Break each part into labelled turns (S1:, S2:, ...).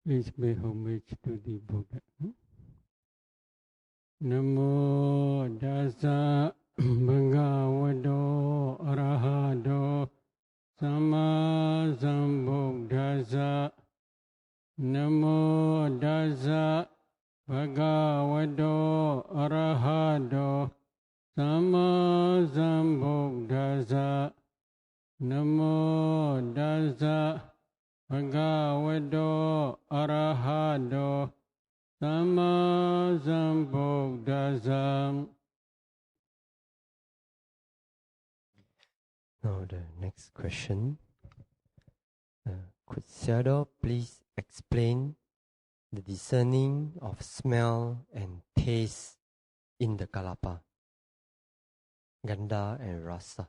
S1: Please pay homage to the Buddha. Namo Dasa Bhagavato Arahato Sama Sambuddhassa. Namo Dasa Bhagavato Arahato Sama Sambuddhassa. Namo Dasa Bhagavato Arahato Sama Sambuddhassa.
S2: Now the next question. Could sayadaw please explain the discerning of smell and taste in the kalapa, ganda and rasa?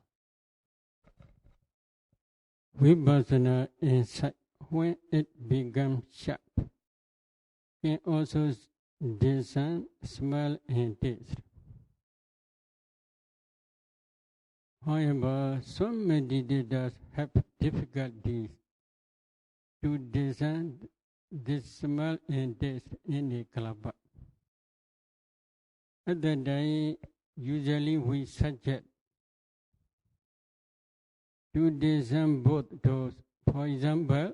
S1: Vipassana insight, when it becomes sharp, can also discern smell and taste. However, some meditators have difficulties to discern this smell and taste in a kalapa. At that time, usually we suggest to discern both those. For example,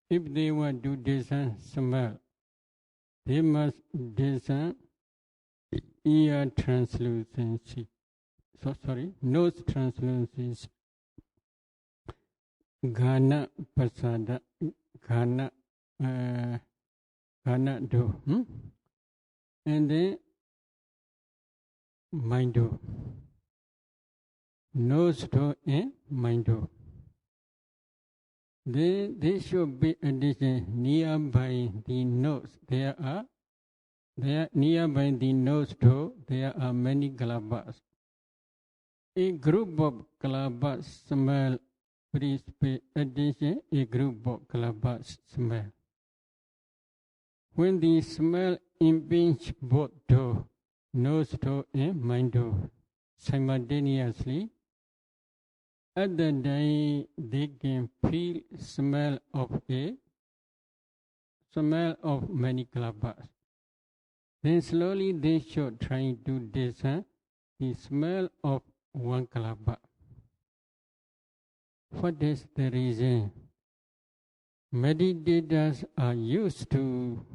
S1: if they want to discern smell, they must discern ear translucency. Nose translucency. Ghana pasada, ghana do, and then mind do. Nose do and mind do. Then there should be addition nearby the nose. There nearby the nose do, there are many kalapas. A group of kalapas smell. Please pay attention, a group of kalapas smell. When the smell impinges both to nose to and mind to simultaneously, at the time they can feel smell of many kalapas. Then slowly they should try to discern the smell of one kalapa. What is the reason? Meditators are used to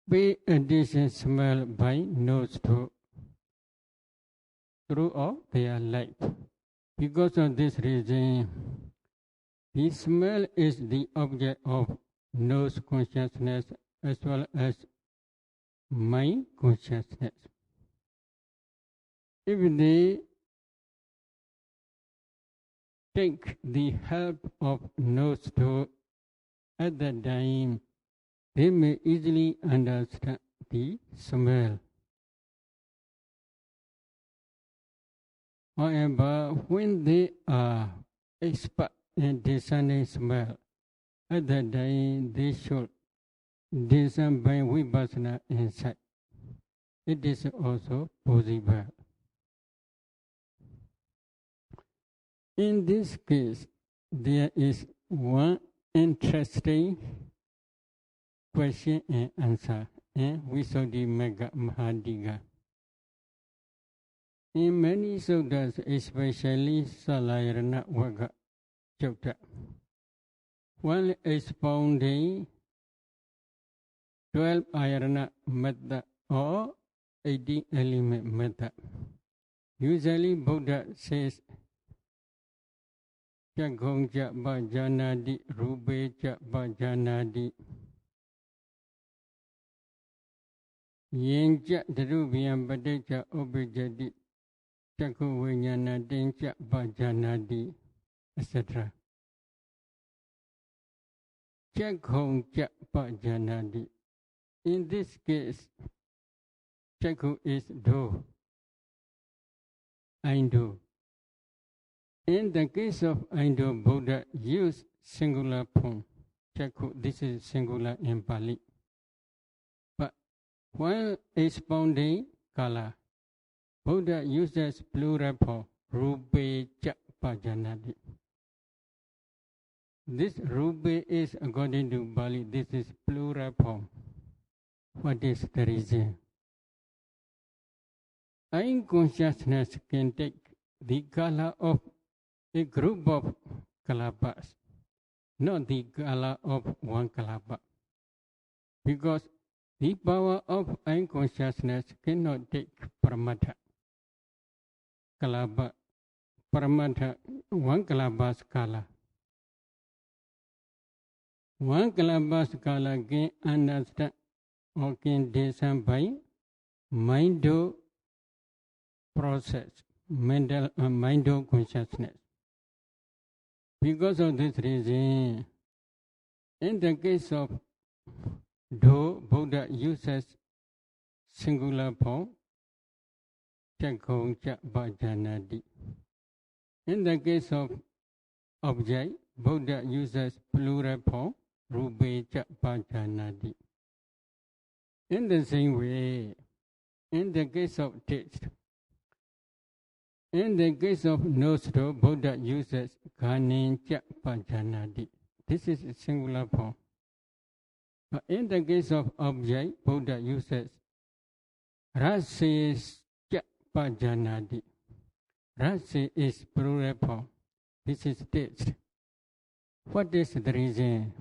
S1: pay attention smell by nose throughout their life. Because of this reason, the smell is the object of nose consciousness as well as mind consciousness. If they take the help of nose to at that time, they may easily understand the smell. However, when they are expert in discerning smell, at that time they should discern by vipassana insight. It is also possible. In this case, there is one interesting question and answer in Visuddhimagga Mahadika. In many suttas, especially Salayana Vagga Sutta, while expounding 12 ayarana method or 18 element method, usually Buddha says Chakkhongca bhajanadi, rupeca bhajanadi, yenca darubhyam padeca ubhijati, chakku vijnanadenca bhajanadi, etc. Chakkhongca bhajanadi. In this case, chakku is do, I do. In the case of Indo, Buddha used singular form, chakku. This is singular in Pali. But while expounding kala, Buddha uses plural form, rupeca bhajanadi. this ruby is, according to Bali, this is plural form. What is the reason? I consciousness can take the color of a group of kalabas, not the color of one kalaba. Because the power of I consciousness cannot take paramata. Kalaba, paramata, one kalaba's color. One kalaba's color can understand or can discern by mind process, mental mind consciousness. Because of this reason, in the case of Do, Buddha uses singular form, Chakongcha Bhajanadi. In the case of object, Buddha uses plural form, Rubecha Bhajanadi. In the same way, in the case of taste, in the case of nostril, Buddha uses Kanincha Bhajanadi. This is a singular form. But in the case of object, Buddha uses Rasescha Bhajanadi. Rasa is plural form. This is taste. What is the reason?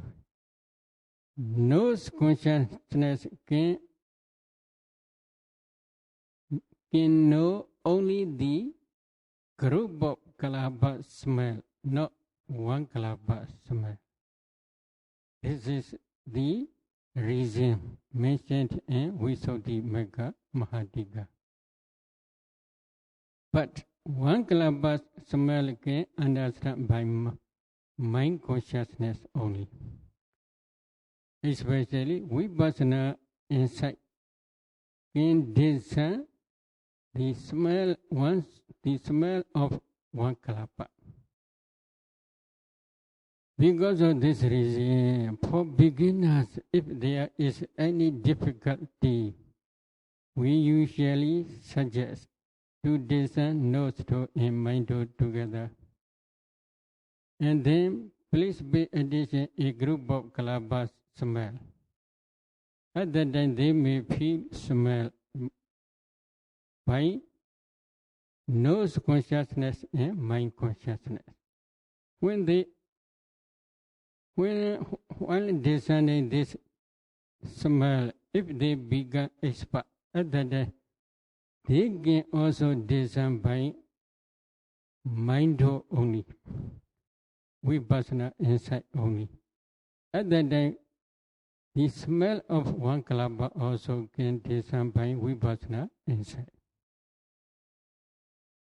S1: Nose consciousness can know only the group of kalaba smell, not one kalaba smell. This is the reason mentioned in Visuddhimagga Mahadika. But one kalaba smell can understand by mind consciousness only. Especially vipassana insight can discern the smell of one kalapa. Because of this reason, for beginners, if there is any difficulty, we usually suggest to discern nostril and mind together. And then please pay attention a group of kalabas smell. At that time they may feel smell by nose consciousness and mind consciousness. While discerning this smell, if they become expert at that time, they can also discern by mind only, vipassana insight only. At that time, the smell of one kalaba also can discern by vipassana insight.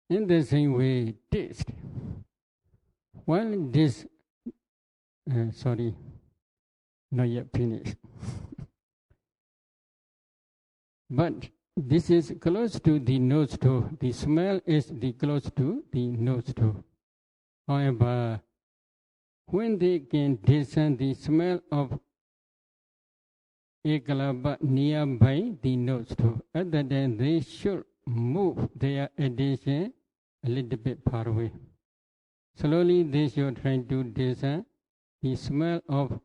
S1: In the same way, taste. While this, not yet finished. But this is close to the nostril. The smell is close to the nostril. However, when they can discern the smell of a kalaba nearby the nostril, at that time they should move their attention a little bit far away. Slowly they should try to discern the smell of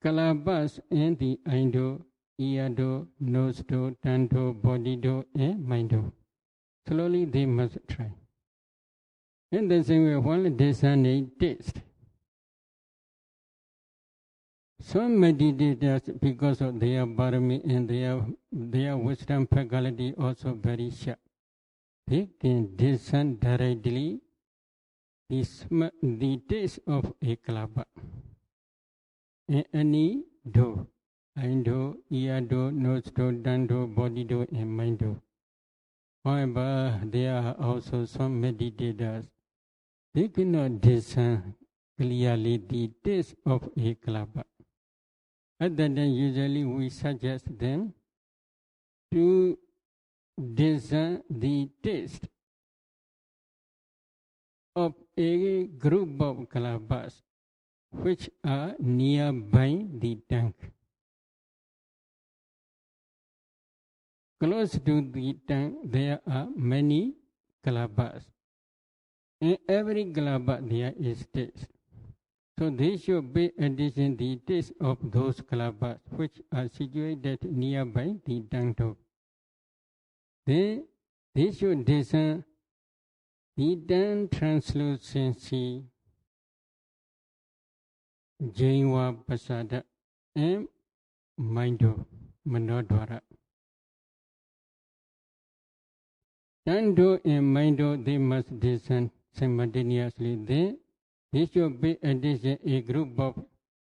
S1: kalabas and the indo, eardo, nostril, tanto, body do, and mind do. Slowly they must try. In the same way, while discerning taste, some meditators, because of their barami and their wisdom faculty also very sharp, they can discern directly the taste of a kalaba. Any do, indo, eardo, nostril, tanto, body do, and mind do. However, there are also some meditators, they cannot discern clearly the taste of a kalaba. At that time, usually we suggest them to discern the taste of a group of kalabas which are nearby the tank. Close to the tank, there are many kalabas. In every kalapa there is taste. So they should pay attention the taste of those kalapas which are situated nearby the dando. Then they should discern the dan translucency, Jainwa Pasada, and Mindo, Manodwara. Dando and Mindo, they must discern simultaneously. Then they should pay attention a group of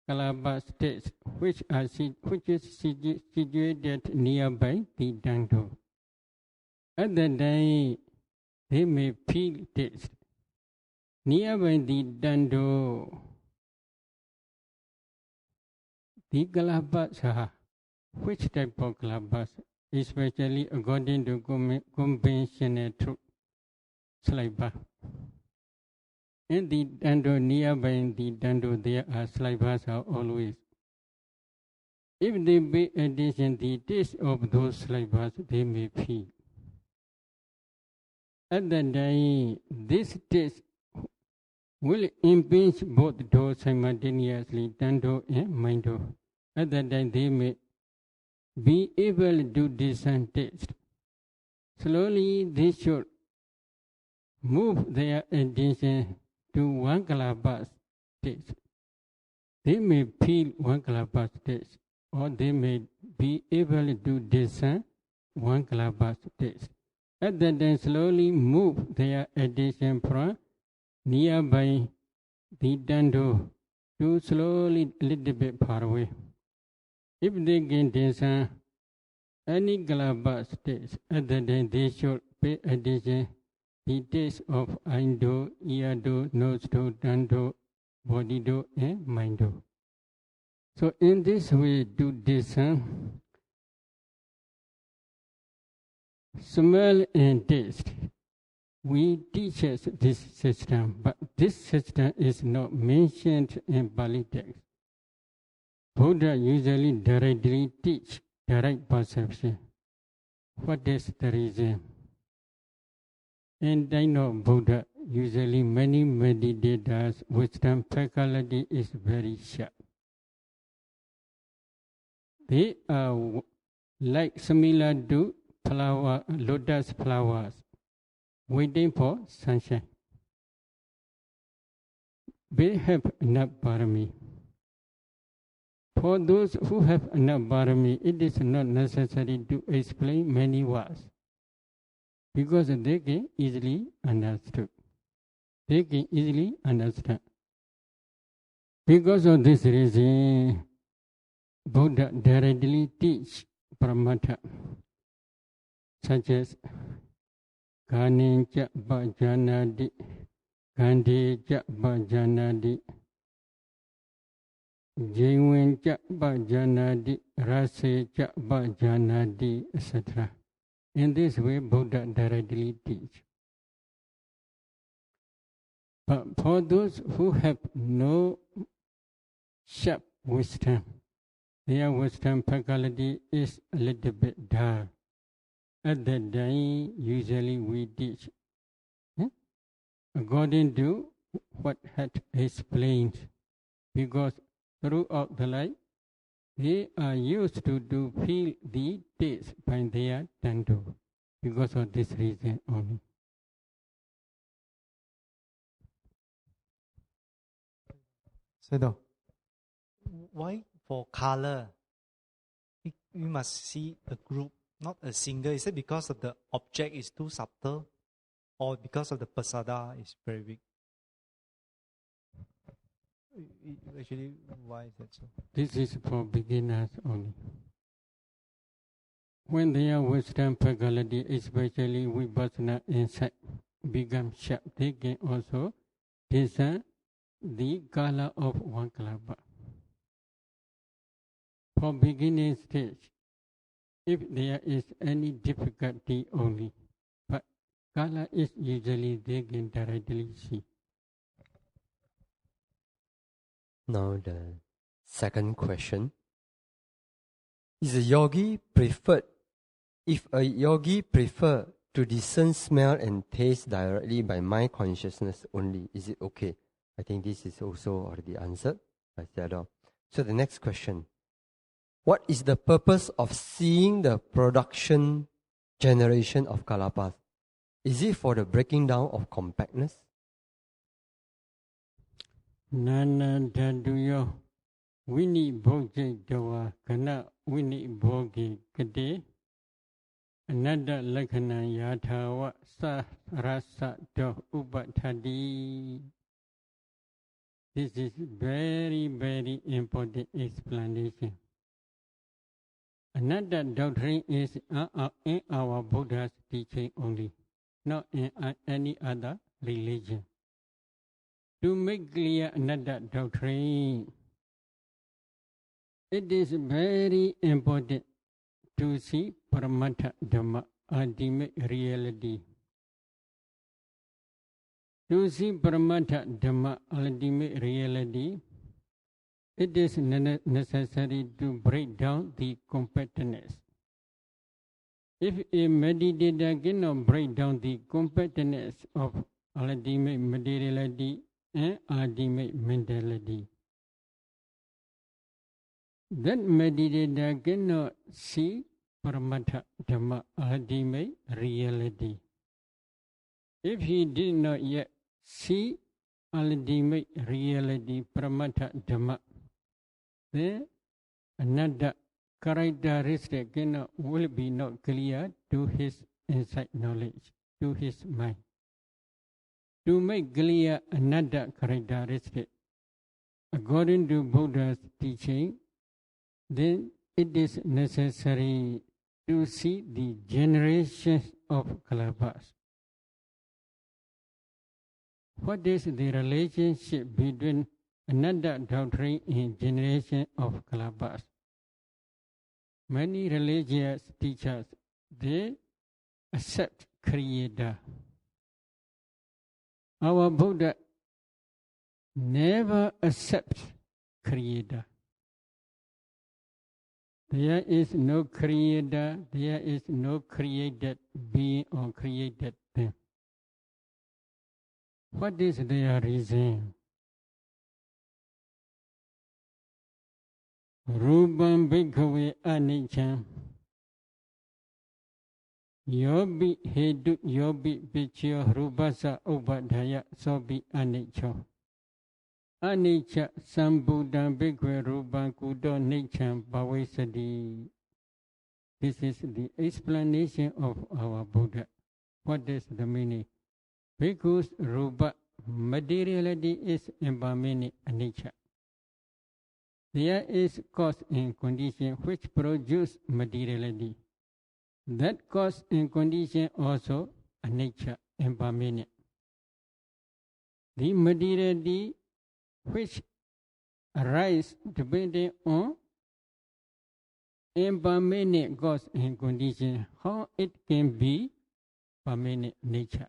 S1: kalapa states which is situated nearby the dando. At that time, they may feel taste. Nearby the dando, the kalapas are which type of kalapas, especially according to conventional truth, saliva. In the dando, nearby the dando, there are salivas are always. If they pay attention the taste of those salivas, they may feel. At that time, this taste will impinge both doors simultaneously, dando and mindo. At that time, they may be able to discern taste. Slowly, they should move their attention to one kalapa's taste. They may feel one kalapa's taste, or they may be able to discern one kalapa's taste. At that time, slowly move their attention from nearby the dando to slowly a little bit far away. If they can discern any kalapa taste, at that time they should pay attention the taste of aindo, eardo, nosedo, dando, body-do, and mind-do. So in this way, to discern smell and taste, we teach us this system, but this system is not mentioned in Pali text. Buddha usually directly teach direct perception. What is the reason? And I know Buddha, usually many meditators' wisdom faculty is very sharp. They are like similar to lotus flowers, waiting for sunshine. They have enough parami. For those who have enough parami, it is not necessary to explain many words, because they can easily understood. They can easily understand. Because of this reason, Buddha directly teach Paramatha, such as Ganincha Bhajanadi, Gandeja Bhajanadi, Jaiwencha Bhajanadi, Rasecha Bhajanadi, etc. In this way, Buddha directly teach. But for those who have no sharp wisdom, their wisdom faculty is a little bit dull. At that time, usually we teach according to what had explained, because throughout the life, they are used to feel the taste by their dando, because of this reason only.
S3: Sayadaw, why for color, we must see a group, not a single? Is it because of the object is too subtle, or because of the pasada is very big? Actually, why is that so?
S1: This is for beginners only. When their wisdom faculty, especially vipassana insight, become sharp, they can also discern the color of one kalapa. For beginning stage, if there is any difficulty only, but color is usually they can directly see.
S2: Now the second question. Is a yogi preferred? If a yogi prefer to discern smell and taste directly by mind consciousness only. Is it okay? I think this is also already answered by sayadaw. So the next question. What is the purpose of seeing the production generation of kalapas? Is it for the breaking down of compactness?
S1: Nana Daduyo Winnie Bogi Dawa Kana Winnie Bogi Kade Another Lakana Yatawa Sa Rasa Do Ubatadi. This is very, very important explanation. Another doctrine is in our Buddha's teaching only, not in any other religion. To make clear another doctrine, it is very important to see Paramatha Dhamma, ultimate reality. To see Paramatha Dhamma, ultimate reality, it is necessary to break down the compactness. If a meditator cannot break down the compactness of ultimate materiality and ultimate mentality, that meditator cannot see Paramatha Dhamma, ultimate reality. If he did not yet see ultimate reality, Paramatha Dhamma, then another characteristic will be not clear to his insight knowledge, to his mind. To make clear another characteristic, according to Buddha's teaching, then it is necessary to see the generations of kalapas. What is the relationship between another doctrine and generation of kalapas? Many religious teachers, they accept Creator. Our Buddha never accepts Creator. There is no Creator, there is no created being or created thing. What is their reason? Rupam bhikkhave anicca yobi hedu yobi pichyo rupasa upadhaya sobi anicca anicca sambuddham bhikkhave rupam kudo niccam bhavesati. This is the explanation of our Buddha. What is the meaning? Because rupa, materiality is impermanent nature. There is cause and condition which produce materiality. That cause and condition also a nature, impermanent. The materiality which arise depending on impermanent cause and condition, how it can be permanent nature.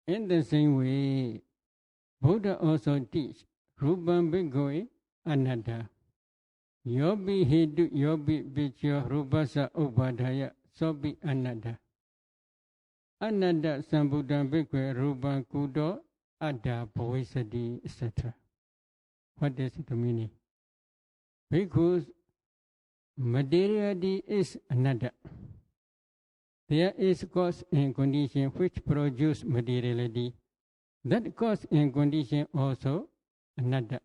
S1: In the same way, Buddha also teach Rupam bhikkhave anatta. Yobi hedu yobi vichyo rupasa upadhaya sobi anatta. Anatta sambuddham bhikkhave rupam kudo adda bhavesati, etc. What is the meaning? Because materiality is anatta. There is cause and condition which produce materiality. That cause and condition also another,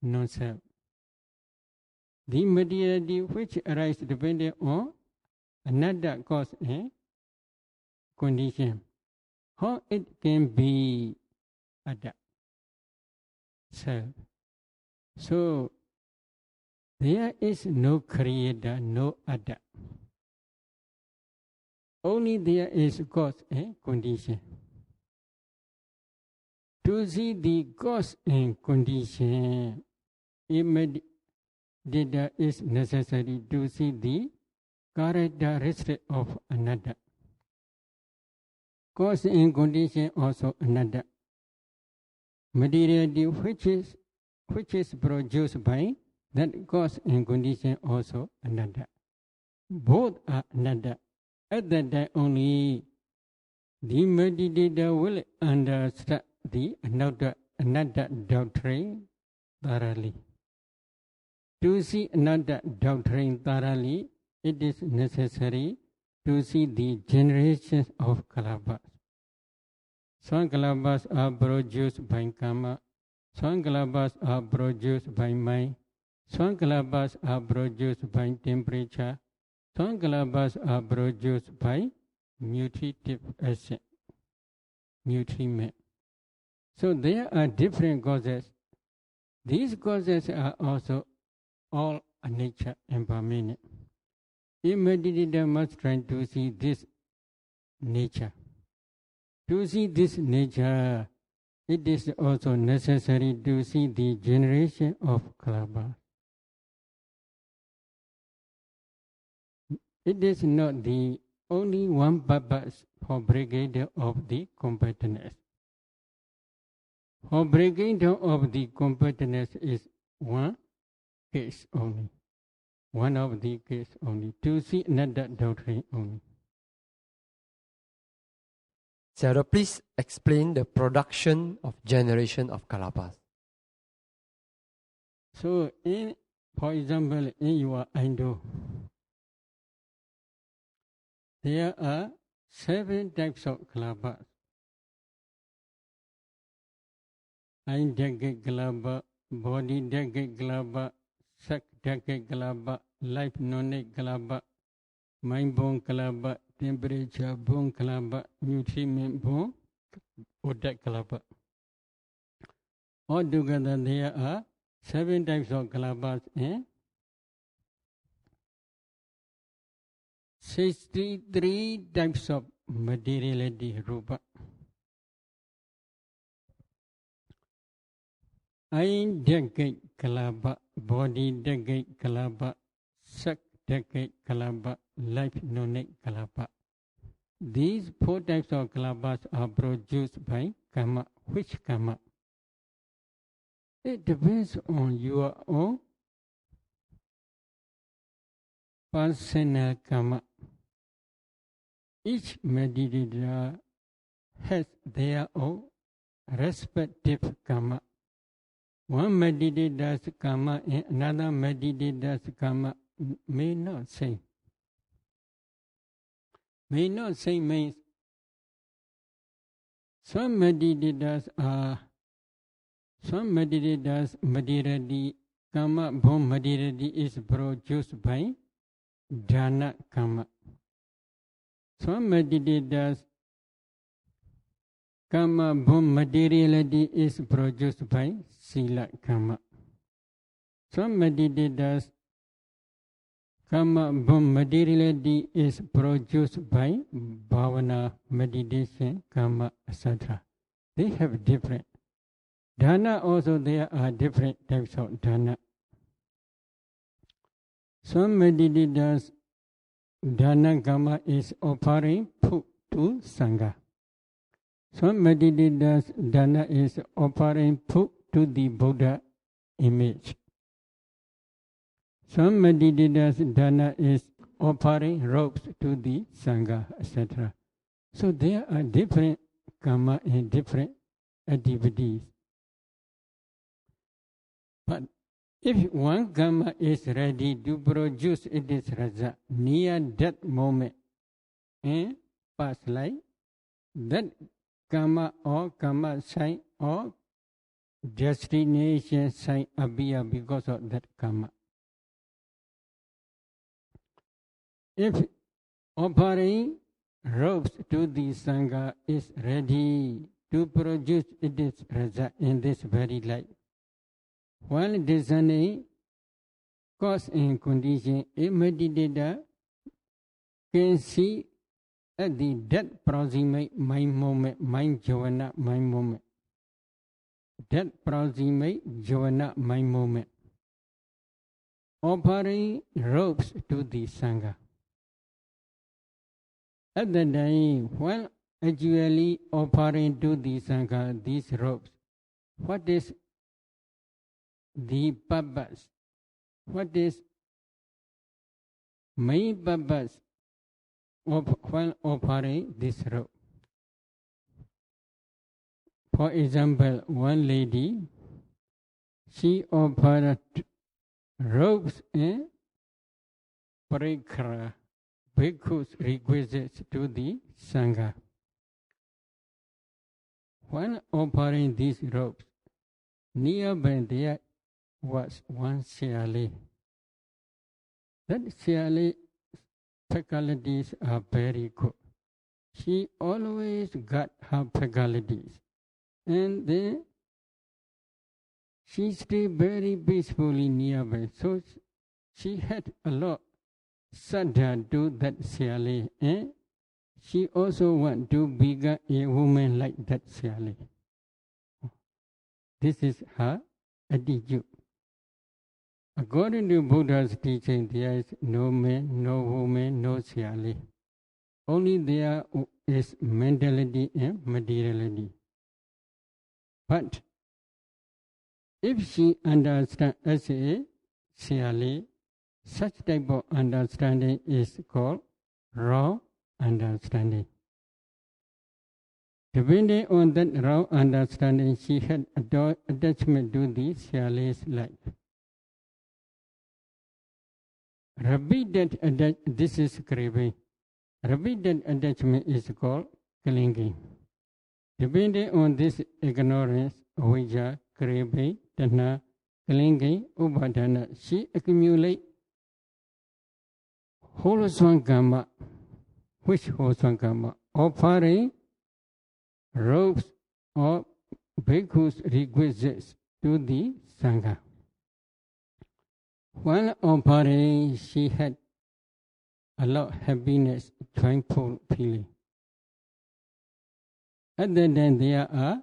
S1: non-self. The materiality which arises depending on another cause and condition. How it can be other, self. So, there is no creator, no other. Only there is cause and condition. To see the cause and condition, it is necessary to see the characteristic of another. Cause and condition also another. Materiality which is produced by that cause and condition also another. Both are another. At that time only, the meditator will understand the another doctrine thoroughly. To see another doctrine thoroughly, it is necessary to see the generations of kalabas. Some kalabas are produced by karma, some kalabas are produced by mind, some kalabas are produced by temperature, some kalabas are produced by nutritive acid, nutriment. So there are different causes. These causes are also all nature and permanent. The meditator must try to see this nature. To see this nature, it is also necessary to see the generation of kalabas. It is not the only one purpose for breaking down of the competitors. For breaking down of the competitors is one case only. One of the case only. To see another doctrine only.
S2: Sayadaw, please explain the production of generation of kalabas.
S1: So, for example, in your Indo, there are 7 types of kalabas. Eye decade kalaba, body decade kalaba, sex decade kalaba, life non-net kalaba, mind bone kalaba, temperature bone kalaba, nutriment bone, odak kalaba. Altogether there are 7 types of kalabas and 63 types of materiality rupa. Eye decade kalaba, body decade kalaba, sex decade kalaba, life non-net kalaba. These 4 types of kalabas are produced by karma. Which karma? It depends on your own personal karma. Each meditator has their own respective karma. One meditator's karma and another meditator's karma may not same. May not same means some meditators materiality karma, born materiality is produced by dana karma. Some meditators karma, born materiality is produced by sila karma. Some meditators karma, born materiality is produced by bhavana, meditation, karma, etc. They have different. Dana also there are different types of dana. Some meditators dana karma is offering food to Sangha. Some meditators dana is offering food to the Buddha image. Some meditators dana is offering robes to the Sangha, etc. So there are different karma and different activities. But if one karma is ready to produce its result near that moment in past life, that karma or karma sign or destination sign appear because of that karma. If offering robes to the Sangha is ready to produce its result in this very life, while discerning cause and condition, a meditator can see at the that proximate mind moment, mind jhana, mind moment. That proximate jhana, mind moment. Offering robes to the Sangha. At the time, while actually offering to the Sangha these robes, what is the purpose? What is main purpose? while offering this robe. For example, one lady, she offered robes and parikara, bhikkhus requisites to the Sangha. While offering these robes, nearby there was one Siali. That Siali faculties are very good. She always got her faculties. And then she stayed very peacefully nearby. So she had a lot sadha to that Siali. And she also want to become a woman like that Siali. This is her attitude. According to Buddha's teaching, there is no man, no woman, no Siali. Only there is mentality and materiality. But if she understands as a Siali, such type of understanding is called wrong understanding. Depending on that wrong understanding, she had attachment to the Siali's life. Repeated attachment, this is craving. Repeated attachment is called clinging. Depending on this ignorance, avijja, craving, tanha, clinging, upadana, she accumulates wholesome karma. Which wholesome karma? Offering robes or bhikkhus requisites to the Sangha. While offering, she had a lot of happiness, joyful feeling. Other than there are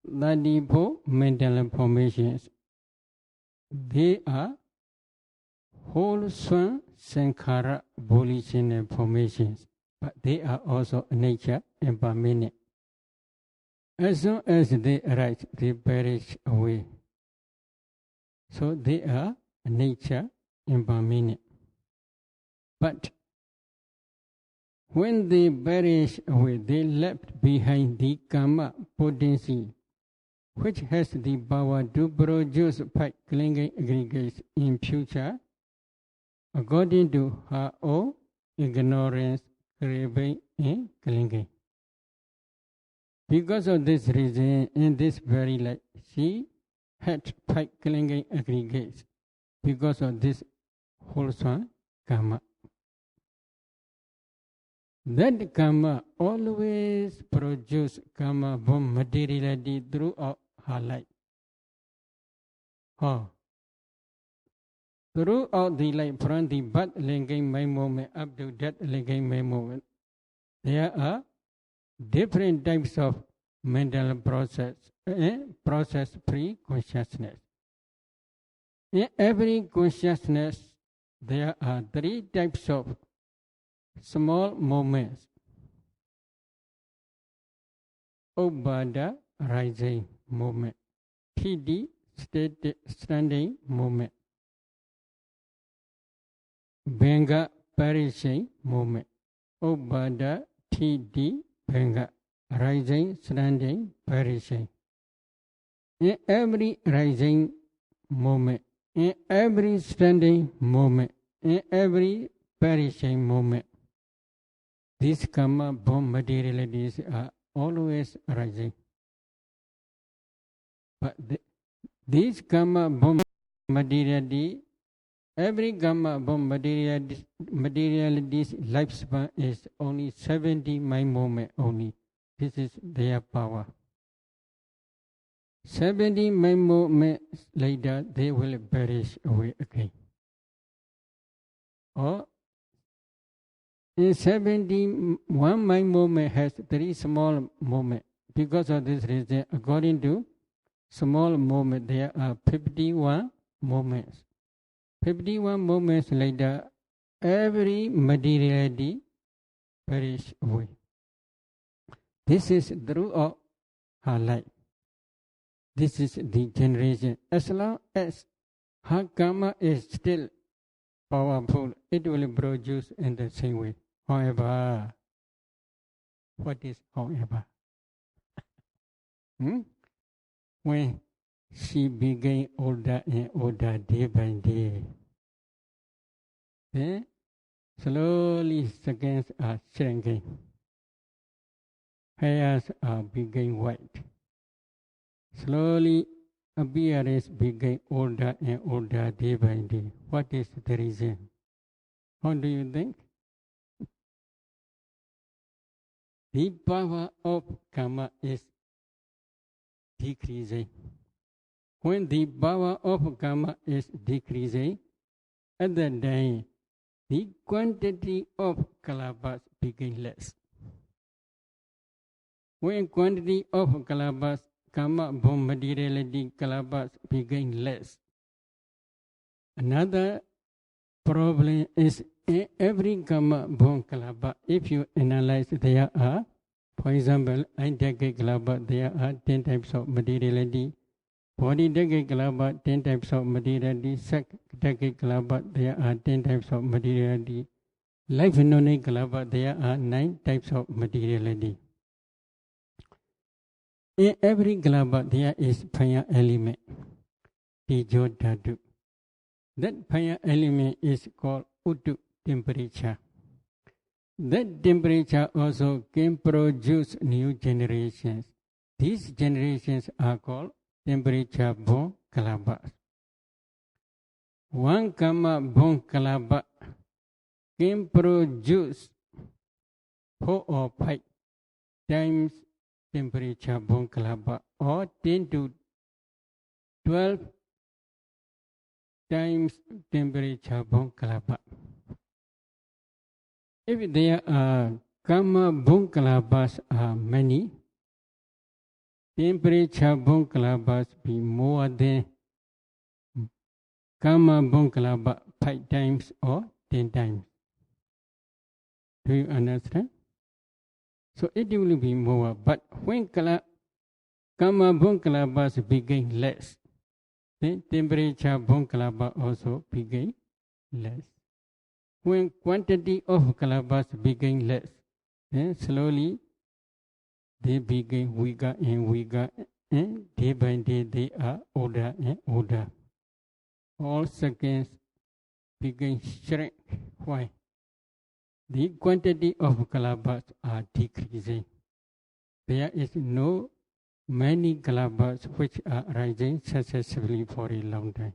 S1: 34 mental formations. They are wholesome sankhara volitional formations, but they are also nature and permanent. As soon as they arise, they perish away. So they are nature and permanent. But when they perish away, they left behind the karma potency, which has the power to produce five clinging aggregates in future, according to her own ignorance, craving, and clinging. Because of this reason, in this very life, she had five clinging aggregates because of this wholesome karma. That karma always produces karma from materiality throughout her life. How? Throughout the life, from the birth linking mind moment up to death linking mind moment, there are different types of mental process and process pre-consciousness. In every consciousness, there are three types of small moments. Upada, rising moment. Piti, standing moment. Bhanga, perishing moment. Upada, Piti, Bhanga. Rising, standing, perishing. In every rising moment, in every standing moment, in every perishing moment, these karma bomb materialities are always arising. But these karma bomb materiality, every karma bomb materialities lifespan is only 70 mind moment only. This is their power. 70 mind moments later, they will perish away again. Or in 71 mind moment has 3 small moments. Because of this reason, according to small moment, there are 51 moments. 51 moments later, every materiality perish away. This is throughout her life. This is the generation. As long as her karma is still powerful, it will produce in the same way. However, what is however? When she became older and older day by day, then slowly seconds are shrinking. Hairs are becoming white. Slowly appearance became older and older day by day. What is the reason? How do you think? The power of karma is decreasing. When the power of karma is decreasing, at that time, the quantity of kalabas became less. When quantity of kalabas, karma born materiality kalabas became less. Another problem is in every karma born kalaba, if you analyze, there are, for example, in decade kalaba, there are 10 types of materiality. 40 decade kalaba, 10 types of materiality. Second decade kalaba, there are 10 types of materiality. Life nonic kalaba, there are 9 types of materiality. In every kalaba, there is fire element, Tejo Dhatu. That fire element is called Uttu, temperature. That temperature also can produce new generations. These generations are called temperature born kalabas. One karma born kalaba can produce 4 or 5 times temperature born kalaba, or 10 to 12 times temperature born kalaba. If there are karma born kalabas are many, temperature born kalabas be more than karma born kalaba 5 times or 10 times. Do you understand? So it will be more. But when karma born kalabas became less, then temperature born kalaba also became less. When quantity of kalabas became less, then slowly they became weaker and weaker, and day by day they are older and older. All seconds became shrink. Why? The quantity of kalabas are decreasing. There is no many kalabas which are rising successively for a long time.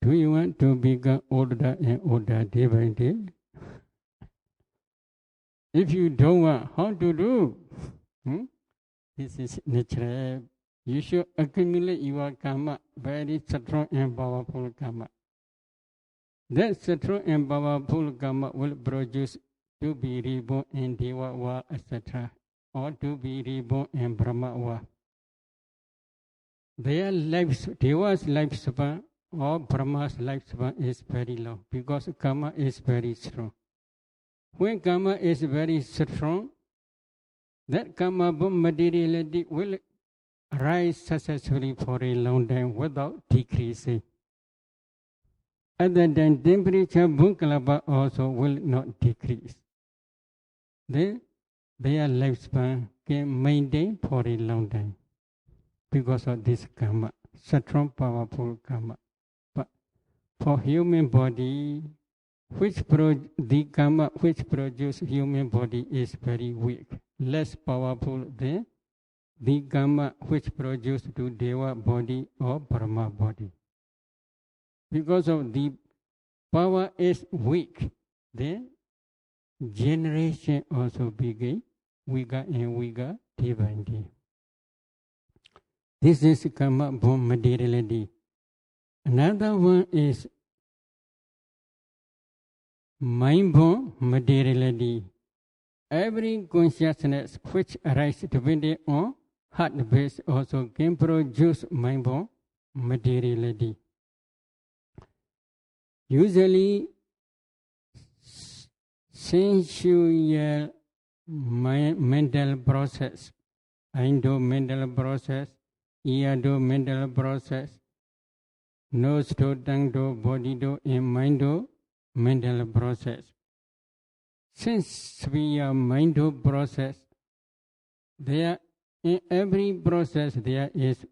S1: Do you want to become older and older day by day? If you don't want, how to do? This is natural. You should accumulate your karma, very strong and powerful karma. That strong and powerful karma will produce to be reborn in Deva world, etc., or to be reborn in Brahma world. Their lives, Deva's lifespan or Brahma's lifespan is very long because karma is very strong. When karma is very strong, that karma born materiality will rise successfully for a long time without decreasing. Other than temperature, born kalaba also will not decrease. Then their lifespan can maintain for a long time because of this karma, strong, powerful karma. But for human body, the karma which produce human body is very weak, less powerful than the karma which produce to Deva body or Brahma body. Because of the power is weak, then generation also became weaker and weaker day by day. This is karma born materiality. Another one is mind born materiality. Every consciousness which arises depending on heart base also can produce mind born materiality. Usually, sensual mental process, Indo mental process, ear do mental process, nose do, tongue do, body do, and mind do mental process. Since we are mental process, there in every process there is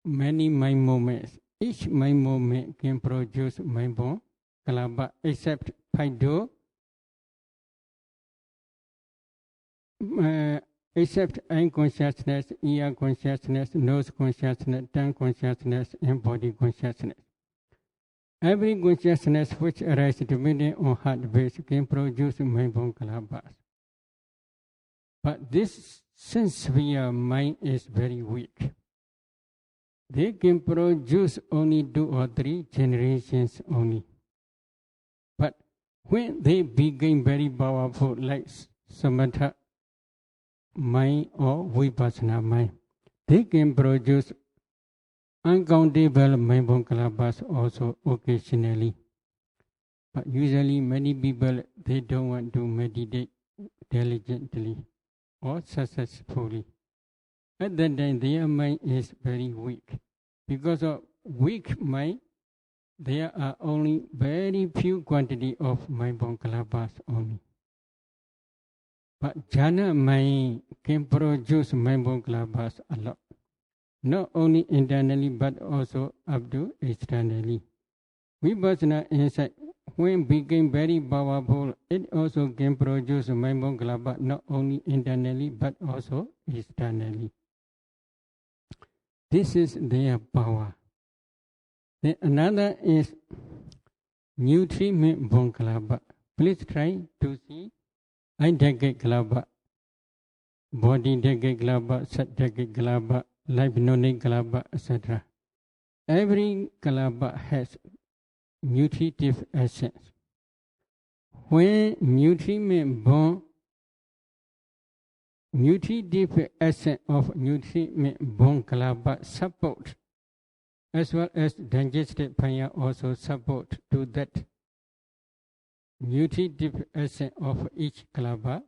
S1: many mind moments. Each mind moment can produce mind born kalapa, except Paido, except eye consciousness, ear consciousness, nose consciousness, tongue consciousness, and body consciousness. Every consciousness which arises depending on heart base can produce mind born kalapas. But this, since our mind is very weak, they can produce only 2 or 3 generations only. But when they become very powerful, like samatha mind or vipassana mind, they can produce uncountable mind-born kalapas also occasionally. But usually many people, they don't want to meditate diligently or successfully. At that time, their mind is very weak. Because of weak mind, there are only very few quantity of mind-born kalapas only. But jhana mind can produce mind-born kalapas a lot. Not only internally but also up to externally. Vipassana insight, when became very powerful, it also can produce mind-born kalapa not only internally but also externally. This is their power. Then another is nutriment born kalapa. Please try to see eye decade kalapa, body decade kalapa, sat decade kalapa, life knowledge kalapa, etc. Every kalapa has nutritive essence. When nutriment born, nutritive essence of nutriment born kalapa support, as well as digestive panya also support to that nutritive essence of each kalapa,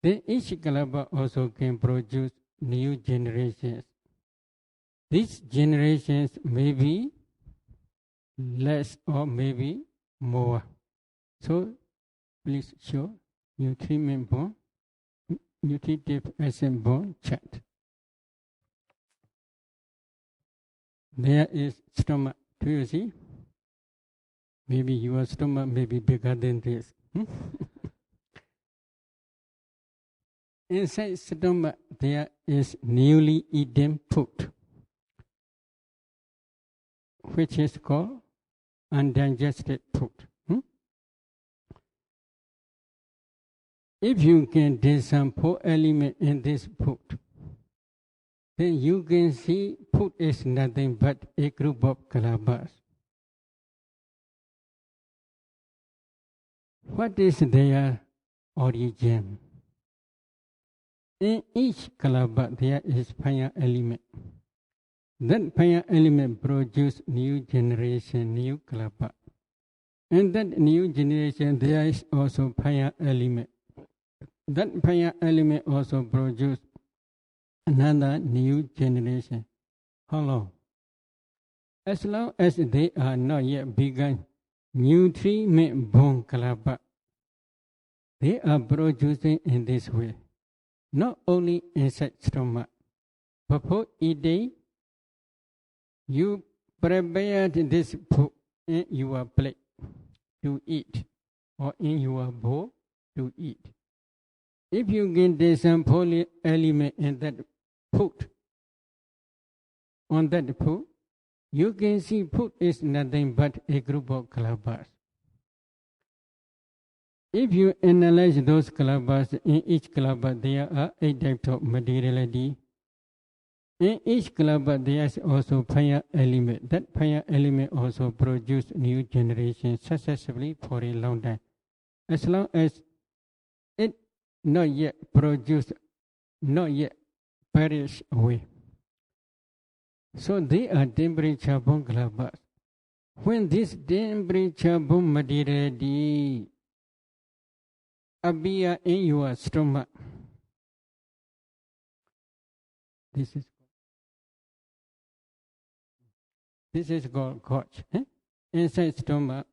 S1: then each kalapa also can produce new generations. These generations may be less or maybe more. So please show nutriment born, nutritive essence born chart. There is stomach. Do you see? Maybe your stomach may be bigger than this. Inside stomach there is newly eaten food, which is called undigested food. If you can take some 4 elements in this food, then you can see food is nothing but a group of kalapas. What is their origin? In each kalapa there is fire element. That fire element produces new generation, new kalapa. In that new generation there is also fire element. That fire element also produces another new generation. How long? As long as they are not yet begun nutriment born kalapa, they are producing in this way. Not only inside stomach, but for eating, you prepared this food in your plate to eat, or in your bowl to eat. If you get there some poly element in that food, on that food, you can see food is nothing but a group of kalapas. If you analyze those kalapas, in each kalapa there are 8 types of materiality. In each kalapa there is also fire element. That fire element also produces new generation successively for a long time. As long as it not yet produced, not yet perish away. So they are temperature born kalapas. When this temperature born materiality appear in your stomach, this is called gauge. Inside stomach,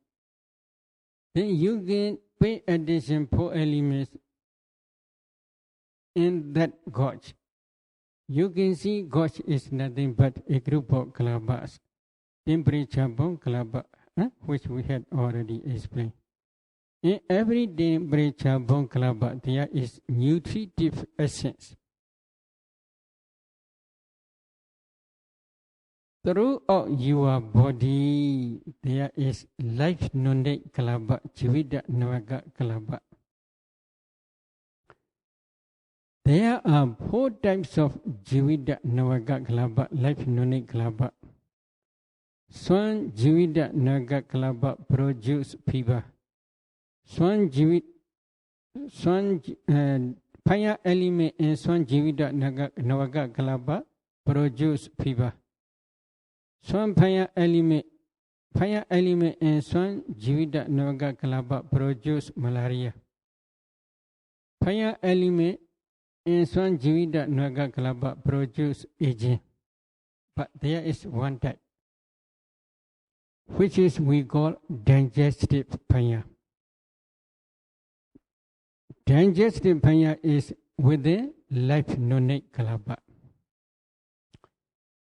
S1: then you can pay attention 4 elements in that gorge. You can see gorge is nothing but a group of kalabas, temperature born kalaba, which we had already explained. In every temperature born kalaba, there is nutritive essence. Throughout your body, there is life nonate kalaba, jivida navaga kalaba. There are 4 types of jivida navaga kalaba, life nonate kalaba. Swan jivida navaga kalaba produce fever. Swan fire element and swan jivida navaga kalaba produce fever. Swan fire element and swan jivida navaga kalaba produce malaria. Fire element and swan jivida navaga kalaba produce aging. But there is one type, which is we call digestive fire. Digestive fire is within life nonate kalaba.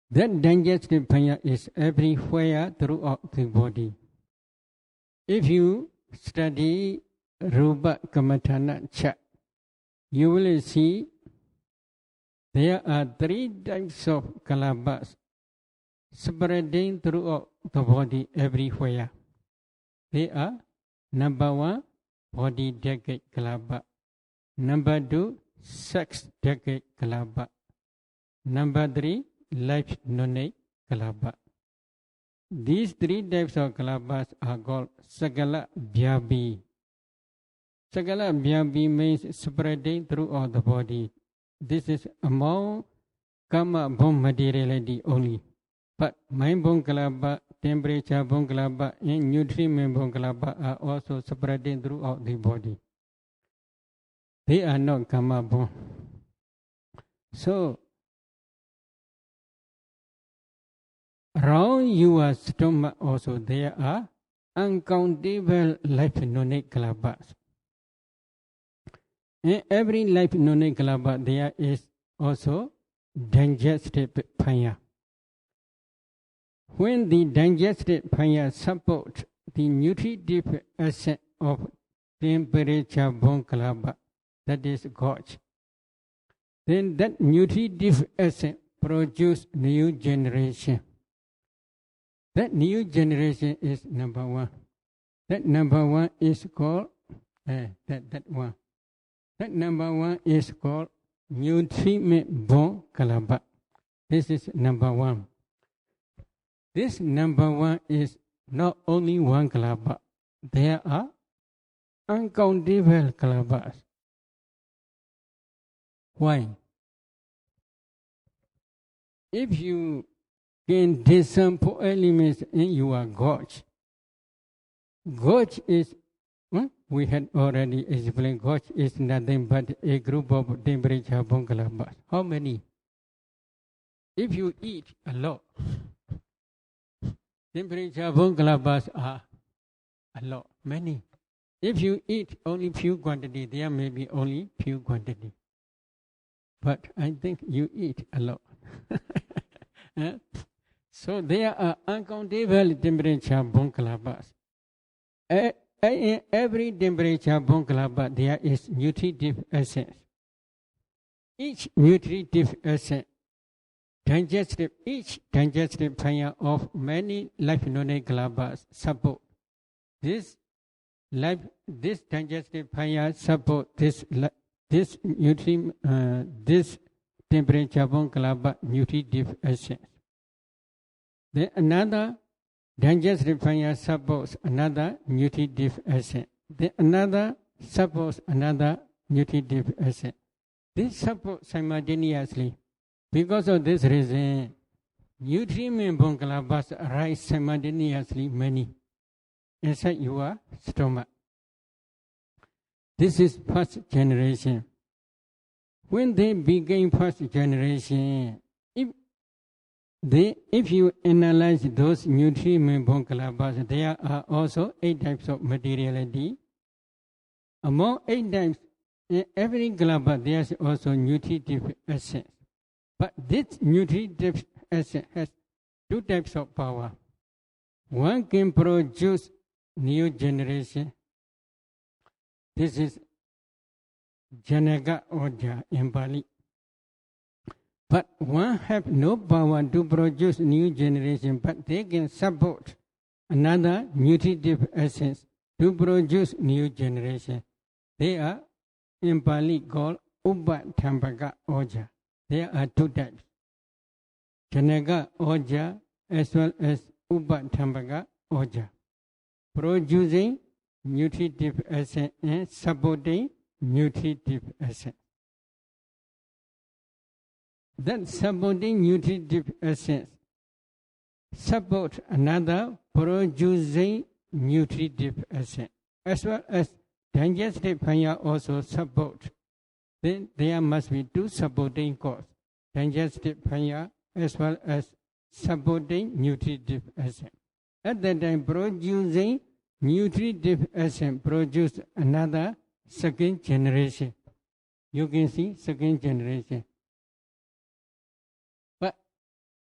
S1: That digestive fire is everywhere throughout the body. If you study Rupa Kamathana chart, you will see there are 3 types of kalabas spreading throughout the body everywhere. They are number 1, body decade kalaba. Number 2, sex decade kalaba. Number 3, life nonate kalaba. These 3 types of kalabas are called Sagala Bhyabi. Sagala Bhyabi means spreading throughout the body. This is among karma born materiality only. But mind born kalaba, temperature born kalaba, and nutriment born kalaba are also spreading throughout the body. They are not karma born. So, around your stomach also there are uncountable life nonate kalabas. In every life nonate kalaba there is also digestive fire. When the digestive fire supports the nutritive essence of temperature born kalaba, that is gorge, then that nutritive essence produces new generation. That new generation is number 1. That number 1 is called that one. That number 1 is called nutriment born kalaba. This is number 1. This number 1 is not only one kalaba. There are uncountable kalabas. Why? If you can discern 4 elements in your gorge, gorge is, we had already explained, gorge is nothing but a group of temperature born kalabas. How many? If you eat a lot, temperature born kalabas are a lot, many. If you eat only few quantity, there may be only few quantity. But I think you eat a lot. So there are uncountable temperature born kalabas. In every temperature born kalaba there is nutritive essence. Each nutritive essence, each digestive fire of many life nonate kalabas support this digestive fire support this temperature born kalaba nutritive essence. Then another digestive fire supports another nutritive essence. Then another supports another nutritive essence. This supports simultaneously. Because of this reason, nutriment born kalabas arise simultaneously many inside your stomach. This is first generation. When they begin first generation, if if you analyze those nutriment-borne kalabas, there are also 8 types of materiality. Among 8 types, in every kalaba there is also nutritive essence. But this nutritive essence has 2 types of power. One can produce new generation. This is Janaga Oja in Bali. But one have no power to produce new generation, but they can support another nutritive essence to produce new generation. They are in Pali called Upathambaka Oja. There are 2 types. Janaga Oja as well as Upathambaka Oja. Producing nutritive essence and supporting nutritive essence. That supporting nutritive essence support another producing nutritive essence, as well as digestive fire also support. Then there must be 2 supporting causes, digestive fire as well as supporting nutritive essence. At that time, producing nutritive essence produce another second generation. You can see second generation.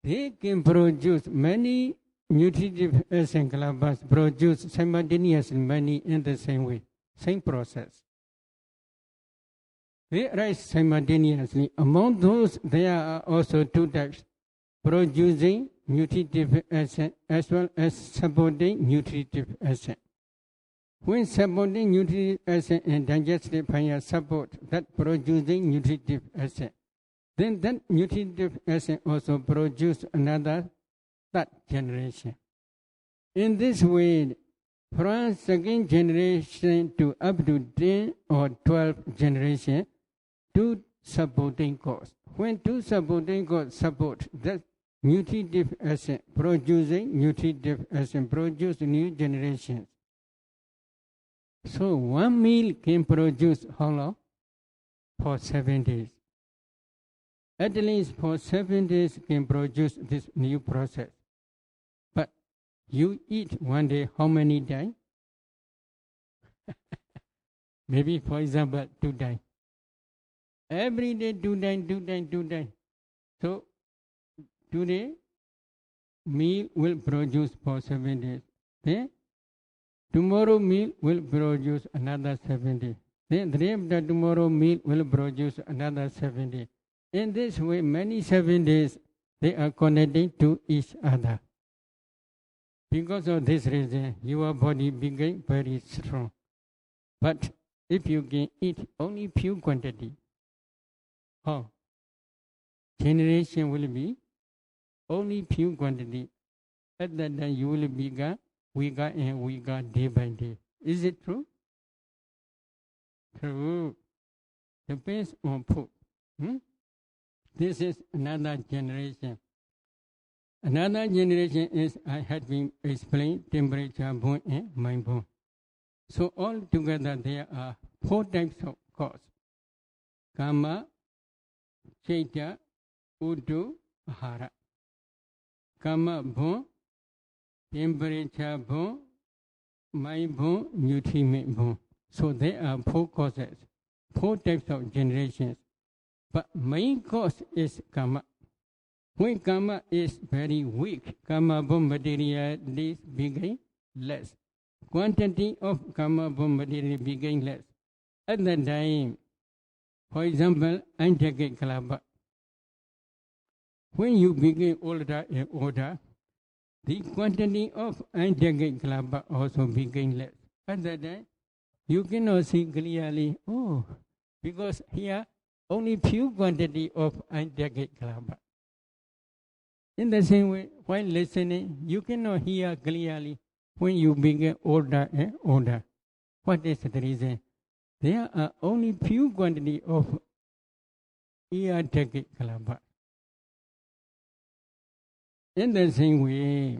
S1: They can produce many nutritive essence kalabas, produce simultaneously many in the same way, same process. They rise simultaneously. Among those, there are also 2 types, producing nutritive essence as well as supporting nutritive essence. When supporting nutritive essence and digestive fire support that producing nutritive essence, then that nutritive essence also produce another 3rd generation. In this way, from 2nd generation to up to 10 or 12 generation, 2 supporting causes. When 2 supporting causes support, that nutritive essence producing nutritive essence produce new generations. So 1 meal can produce how long? For 7 days. At least for 7 days can produce this new process. But you eat one day how many times? Maybe for example 2 times. Every day 2 times, 2 times, 2 times. So today meal will produce for 7 days. Then tomorrow meal will produce another 7 days. Then the day after tomorrow meal will produce another 7 days. In this way, many 7 days, they are connecting to each other. Because of this reason, your body became very strong. But if you can eat only few quantity, how? Generation will be only few quantity. At that time, you will become weaker and weaker day by day. Is it true? True. Depends on food. This is another generation. Another generation is, I had been explained, temperature born and mind born. So all together there are 4 types of cause. Kama, Chaitya, Udu, Ahara. Kama born, temperature born, mind born, nutriment born. So there are 4 causes, 4 types of generations. But main cause is karma. When karma is very weak, karma born material is becoming less. Quantity of karma born material becoming less. At that time, for example, anjagit kalaba. When you become older and older, the quantity of anjagit kalaba also becoming less. At that time, you cannot see clearly, because here only few quantity of anjagit kalaba. In the same way, while listening, you cannot hear clearly when you become older and older. What is the reason? There are only few quantity of anjagit kalaba. In the same way,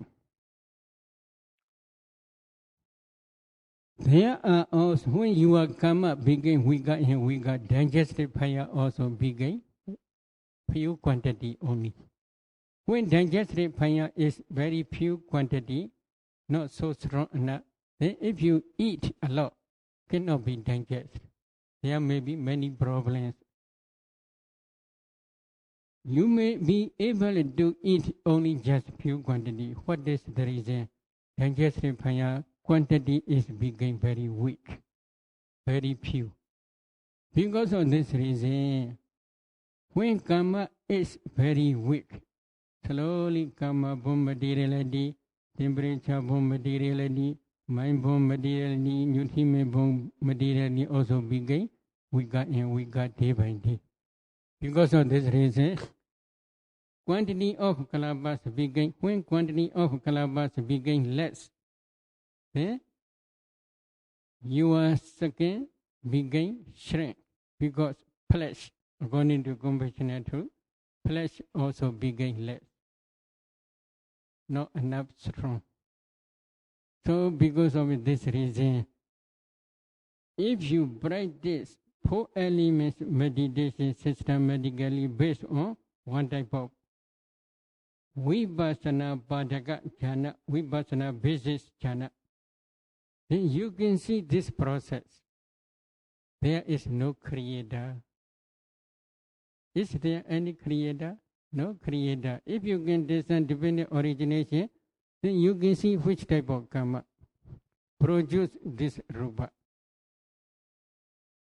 S1: there are also, when your karma begin weaker and weaker, digestive fire also begin few quantity only. When digestive fire is very few quantity, not so strong enough, then if you eat a lot, cannot be digested. There may be many problems. You may be able to eat only just few quantity. What is the reason? Digestive fire quantity is becoming very weak, very few. Because of this reason, when karma is very weak, slowly karma born materiality, temperature born materiality, mind born materiality, nutriment born materiality also become weaker and weaker day by day. Because of this reason, quantity of kalabas became, when quantity of kalabas became less, then your second became shrink. Because flesh, according to conventional truth, flesh also became less. Not enough strong. So because of this reason, if you practice 4 elements meditation systematically based on one type of Vipassana Padaka jhana, Vipassana basis jhana, then you can see this process. There is no creator. Is there any creator? No creator. If you can discern dependent origination, then you can see which type of karma produce this rupa.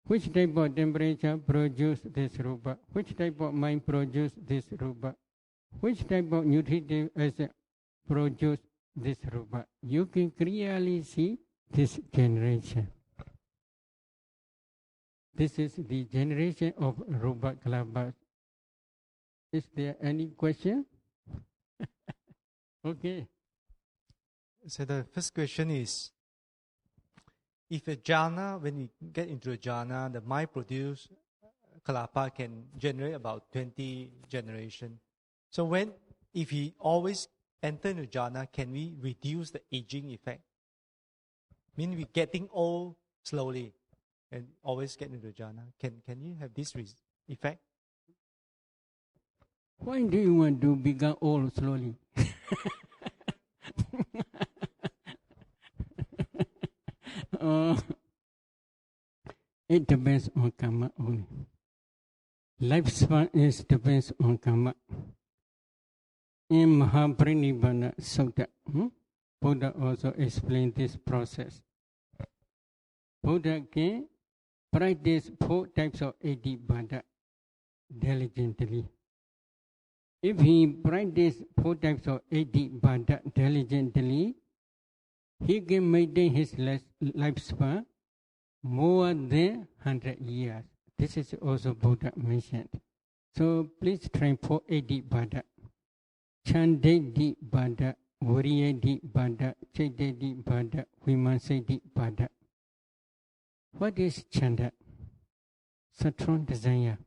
S1: Which type of temperature produce this rupa? Which type of mind produce this rupa? Which type of nutritive asset produce this rupa? You can clearly see this generation. This is the generation of rupa kalabas. Is there any question? Okay.
S3: So the first question is, if a jhana, when we get into a jhana, the mind produce kalapa can generate about 20 generation. So if he always enter into jhana, can we reduce the aging effect? Meaning we getting old slowly and always get into jhana. Can you have this effect?
S1: Why do you want to become old slowly? It depends on karma only. Lifespan depends on karma. In Mahaparinibbana Sutta, Buddha also explained this process. Buddha can practice 4 types of Iddhibada diligently. If he practices 4 types of Iddhibada diligently, he can maintain his lifespan more than 100 years. This is also Buddha mentioned. So please try 4 Iddhibada. Chandedhibada, Variyadhibada, Chaitadhibada, Vimansadhibada. What is Chanda? Strong desire.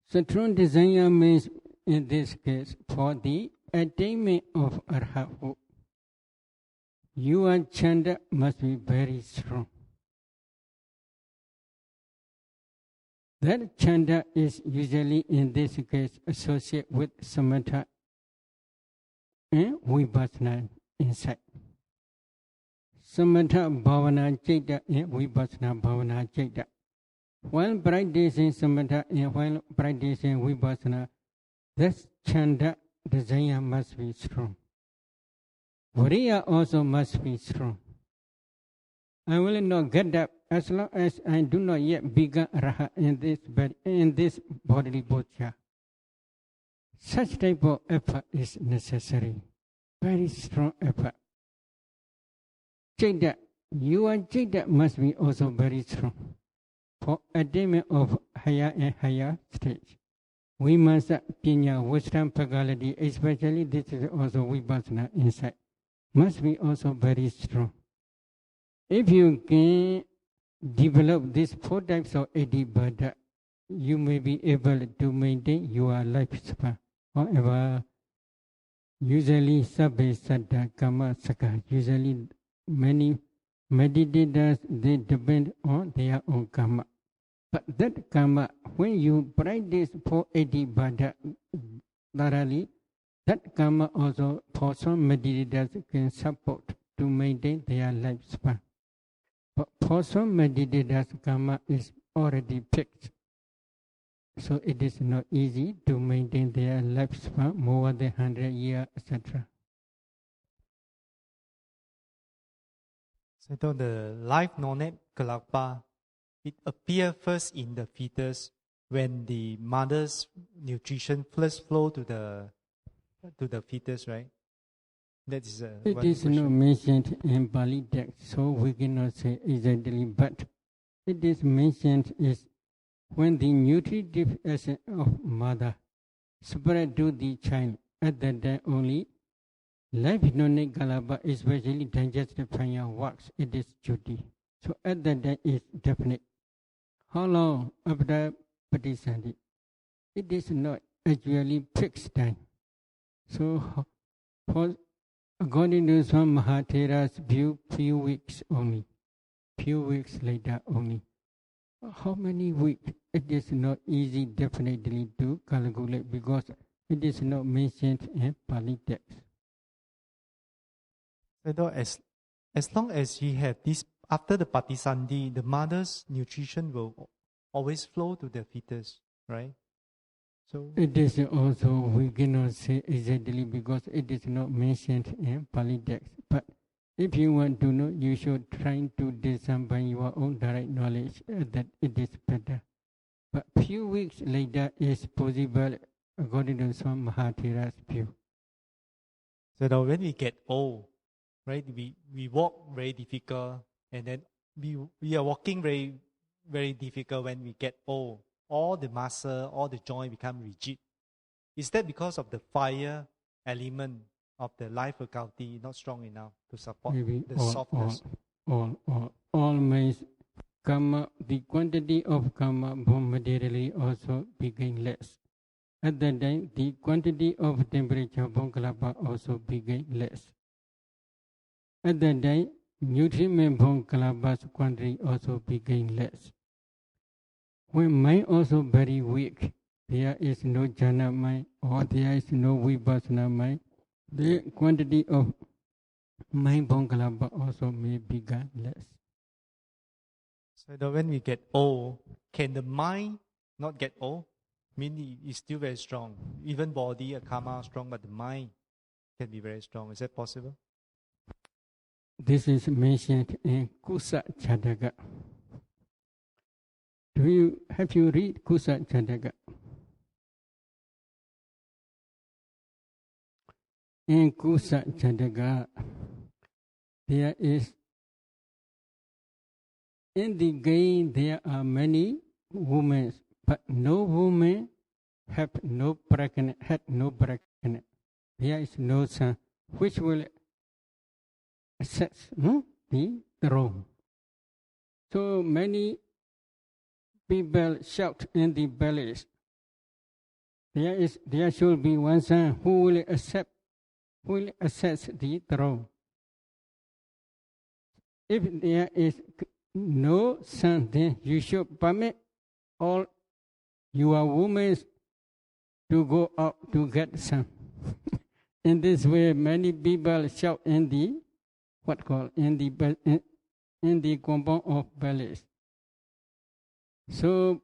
S1: Strong desire means, in this case, for the attainment of arhathood, your chanda must be very strong. That chanda is usually, in this case, associated with samatha and vipassana insight. Samatha bhavana citta and vipassana bhavana citta. While practicing samatha and while practicing vipassana, this chanda desire must be strong. Viriya also must be strong. I will not get up as long as I do not yet become raha in this bodily body. Such type of effort is necessary. Very strong effort. Citta, your citta must be also very strong. For attainment of higher and higher stage. Vimasa, Pinya, wisdom, faculty, especially this is also vipassana insight, must be also very strong. If you can develop these 4 types of Iddhibada, you may be able to maintain your lifespan. However, usually sabbe saddha kama saka, usually many meditators, they depend on their own karma. But that karma, when you practice 4 Iddhibada thoroughly, that karma also for some meditators can support to maintain their lifespan. But for some meditators, karma is already fixed. So it is not easy to maintain their lifespan more than 100 years, etc.
S3: So the life non kalapa, it appears first in the fetus when the mother's nutrition first flow to the fetus, right? That is
S1: it is not mentioned in Pali text, so we cannot say exactly, but it is mentioned is when the nutritive essence of mother spread to the child, at that time only life non kalapa, especially digestive function works, it is duty. So at that time is definite. How long after Patisandhi? It is not actually fixed time. So according to some Mahathera's view, few weeks only. Few weeks later only. How many weeks? It is not easy definitely to calculate because it is not mentioned in Pali text.
S3: So as long as he have this, after the Patisandhi, the mother's nutrition will always flow to the fetus, right? So
S1: it is also, we cannot say exactly because it is not mentioned in Pali text. But if you want to know, you should try to discern by your own direct knowledge that it is better. But few weeks later is possible according to some Mahathera's view.
S3: So now when we get old, right, we walk very difficult, and then we are walking very, very difficult when we get old. All the muscle, all the joint become rigid. Is that because of the fire element of the life faculty not strong enough to support
S1: Maybe
S3: the softness?
S1: All means karma, the quantity of karma materially also became less. At that time, the quantity of temperature kalapa also became less. At that time, nutriment kalapa's quantity also became less. When mind also very weak, there is no jhana mind or there is no vipassana mind, the quantity of mind kalapa also may become less.
S3: So that when we get old, can the mind not get old? I mean, it's still very strong. Even body, a karma strong, but the mind can be very strong. Is that possible?
S1: This is mentioned in Kusa Chadaka. Have you read Kusa Chadaka? In Kusa Chadaka, there is, in the game there are many women, but no woman had no pregnant. There is no son which will access the throne. So many people shout in the palace. There should be one son who will access the throne. If there is no son, then you should permit all your women to go out to get son. In this way, many people shout in the in the compound of palace. So,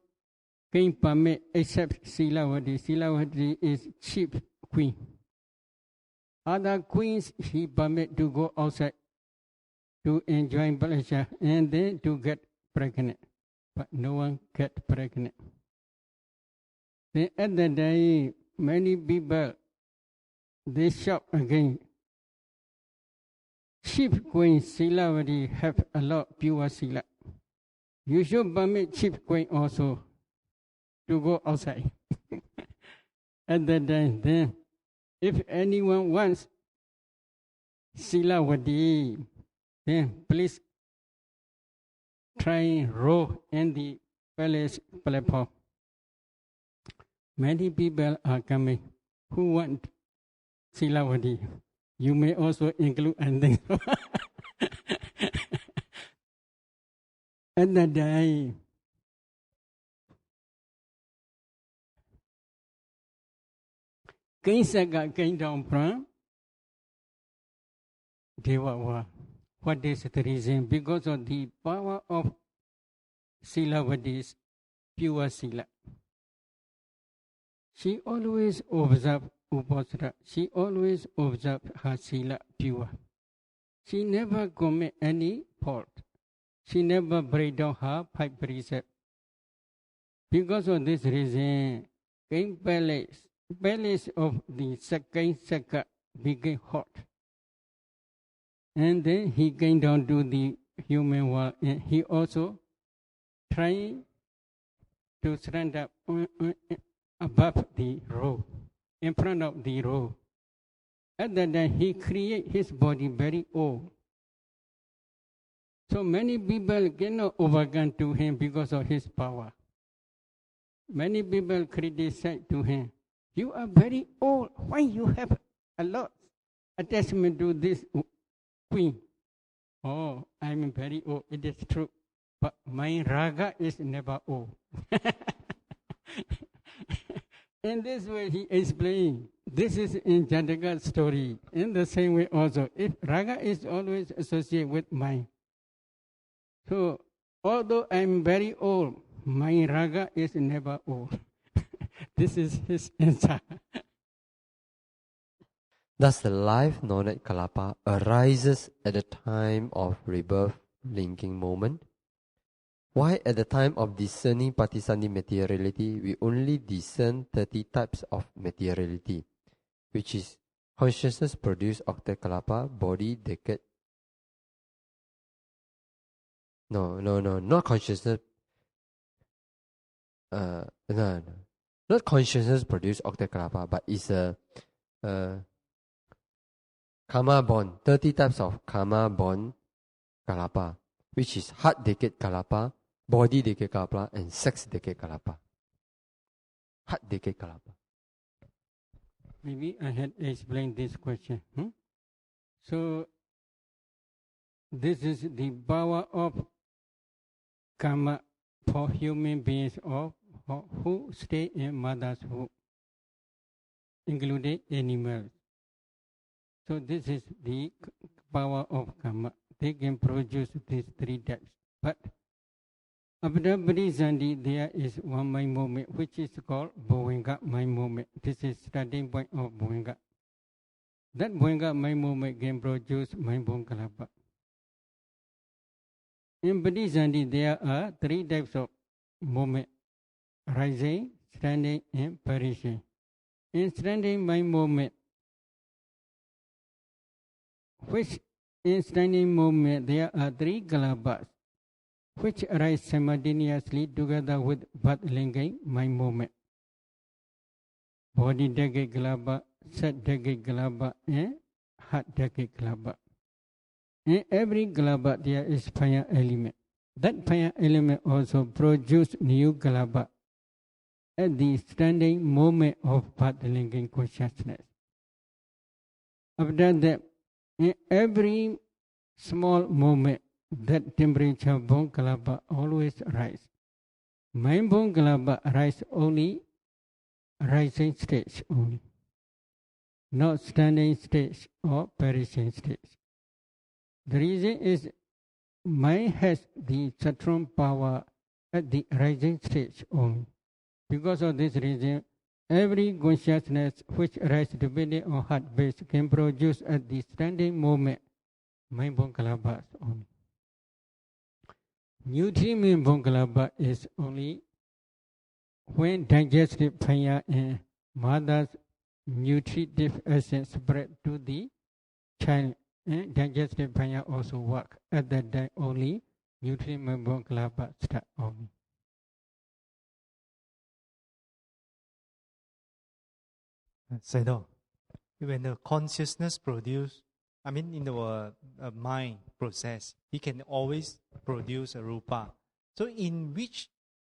S1: King permit except Silavati. Silavati is chief queen. Other queens he permit to go outside to enjoy pleasure and then to get pregnant. But no one get pregnant. Then at the day, many people, they shout again. Chief Queen Silavati have a lot pure sila. You should permit Chief Queen also to go outside. At that time, then, if anyone wants Silavati, then please try row in the palace platform. Many people are coming who want Silavati. You may also include anything. At that day, Kaisaka came down from Devawa. What is the reason? Because of the power of Silavadi's pure Sila. She always observed Upasara. She always observed her Sila pure. She never commit any fault. She never break down her 5 precepts. Because of this reason, King palace of the second Saka became hot. And then he came down to the human world, and he also tried to stand up above the row, in front of the row. At that time, he created his body very old. So many people cannot overcome to him because of his power. Many people criticize to him, "You are very old. Why you have a lot attachment to this queen?" "Oh, I'm very old. It is true. But my raga is never old." In this way he explained. This is in Jataka's story. In the same way also, if raga is always associated with mind. So, although I'm very old, my raga is never old. This is his answer.
S2: Thus, the life knowledge kalapa arises at the time of rebirth linking moment. Why at the time of discerning patisandi materiality, we only discern 30 types of materiality, which is consciousness produce octa kalapa, body, decade. No, not consciousness. No, not consciousness produce octa kalapa, but it's a karma bond. 30 types of karma bond kalapa, which is heart decade kalapa, body decade kalapa, and sex decade kalapa. Heart decade kalapa.
S1: Maybe I had explained this question. So, this is the power of karma for human beings or who stay in mother's womb, including animals. So this is the power of karma. They can produce these 3 types. But after Parisandi, there is one mind movement which is called Bhovenga mind movement. This is starting point of Bhovenga. That Bhovenga mind movement can produce mind Bhonkalapa. In Parisandi, there are 3 types of movement: rising, standing, and perishing. In standing mind movement, which in standing movement there are 3 kalabas which arise simultaneously together with birth linking mind movement. Body decade kalaba, set decade kalaba, and heart decade kalaba. In every kalaba there is fire element. That fire element also produces new kalaba at the standing moment of birth linking consciousness. After that, in every small moment, that temperature Bhonkalapa always rise. Mind Bhonkalapa rise only rising stage only, not standing stage or perishing stage. The reason is mind has the strong power at the rising stage only. Because of this reason, every consciousness which arises depending on heart base can produce at the standing moment mind Bhonkalapa only. Nutriment Bhonkalapa is only when digestive fire and mother's nutritive essence spread to the child, and digestive fire also work. At that time only nutriment Bhonkalapa start only.
S3: Sayadaw, when the consciousness produce, in our mind process, he can always produce a rupa. So in which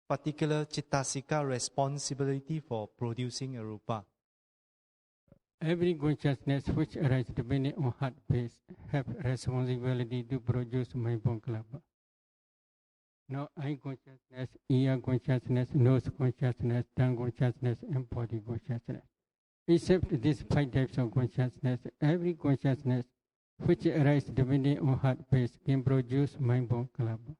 S3: particular chittasika responsibility for producing a rupa?
S1: Every consciousness which arises depending on heart base have responsibility to produce mind Bhonkalapa. Now eye consciousness, ear consciousness, nose consciousness, tongue consciousness, and body consciousness. Except these 5 types of consciousness, every consciousness which arises depending on heart base can produce mind-born kalapa.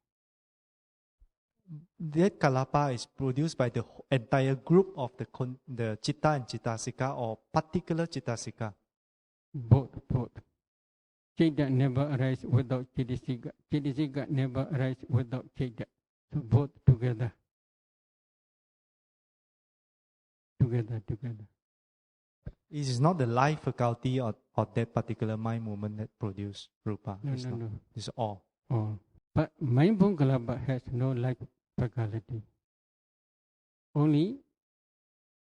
S3: That kalapa is produced by the entire group of the chitta and chittasika or particular chittasika.
S1: Both. Chitta never arises without chittasika. Chittasika never arises without chitta. So both together.
S3: It is not the life faculty of that particular mind movement that produce rupa.
S1: No.
S3: It's all.
S1: But mind-born kalapa has no life faculty. Only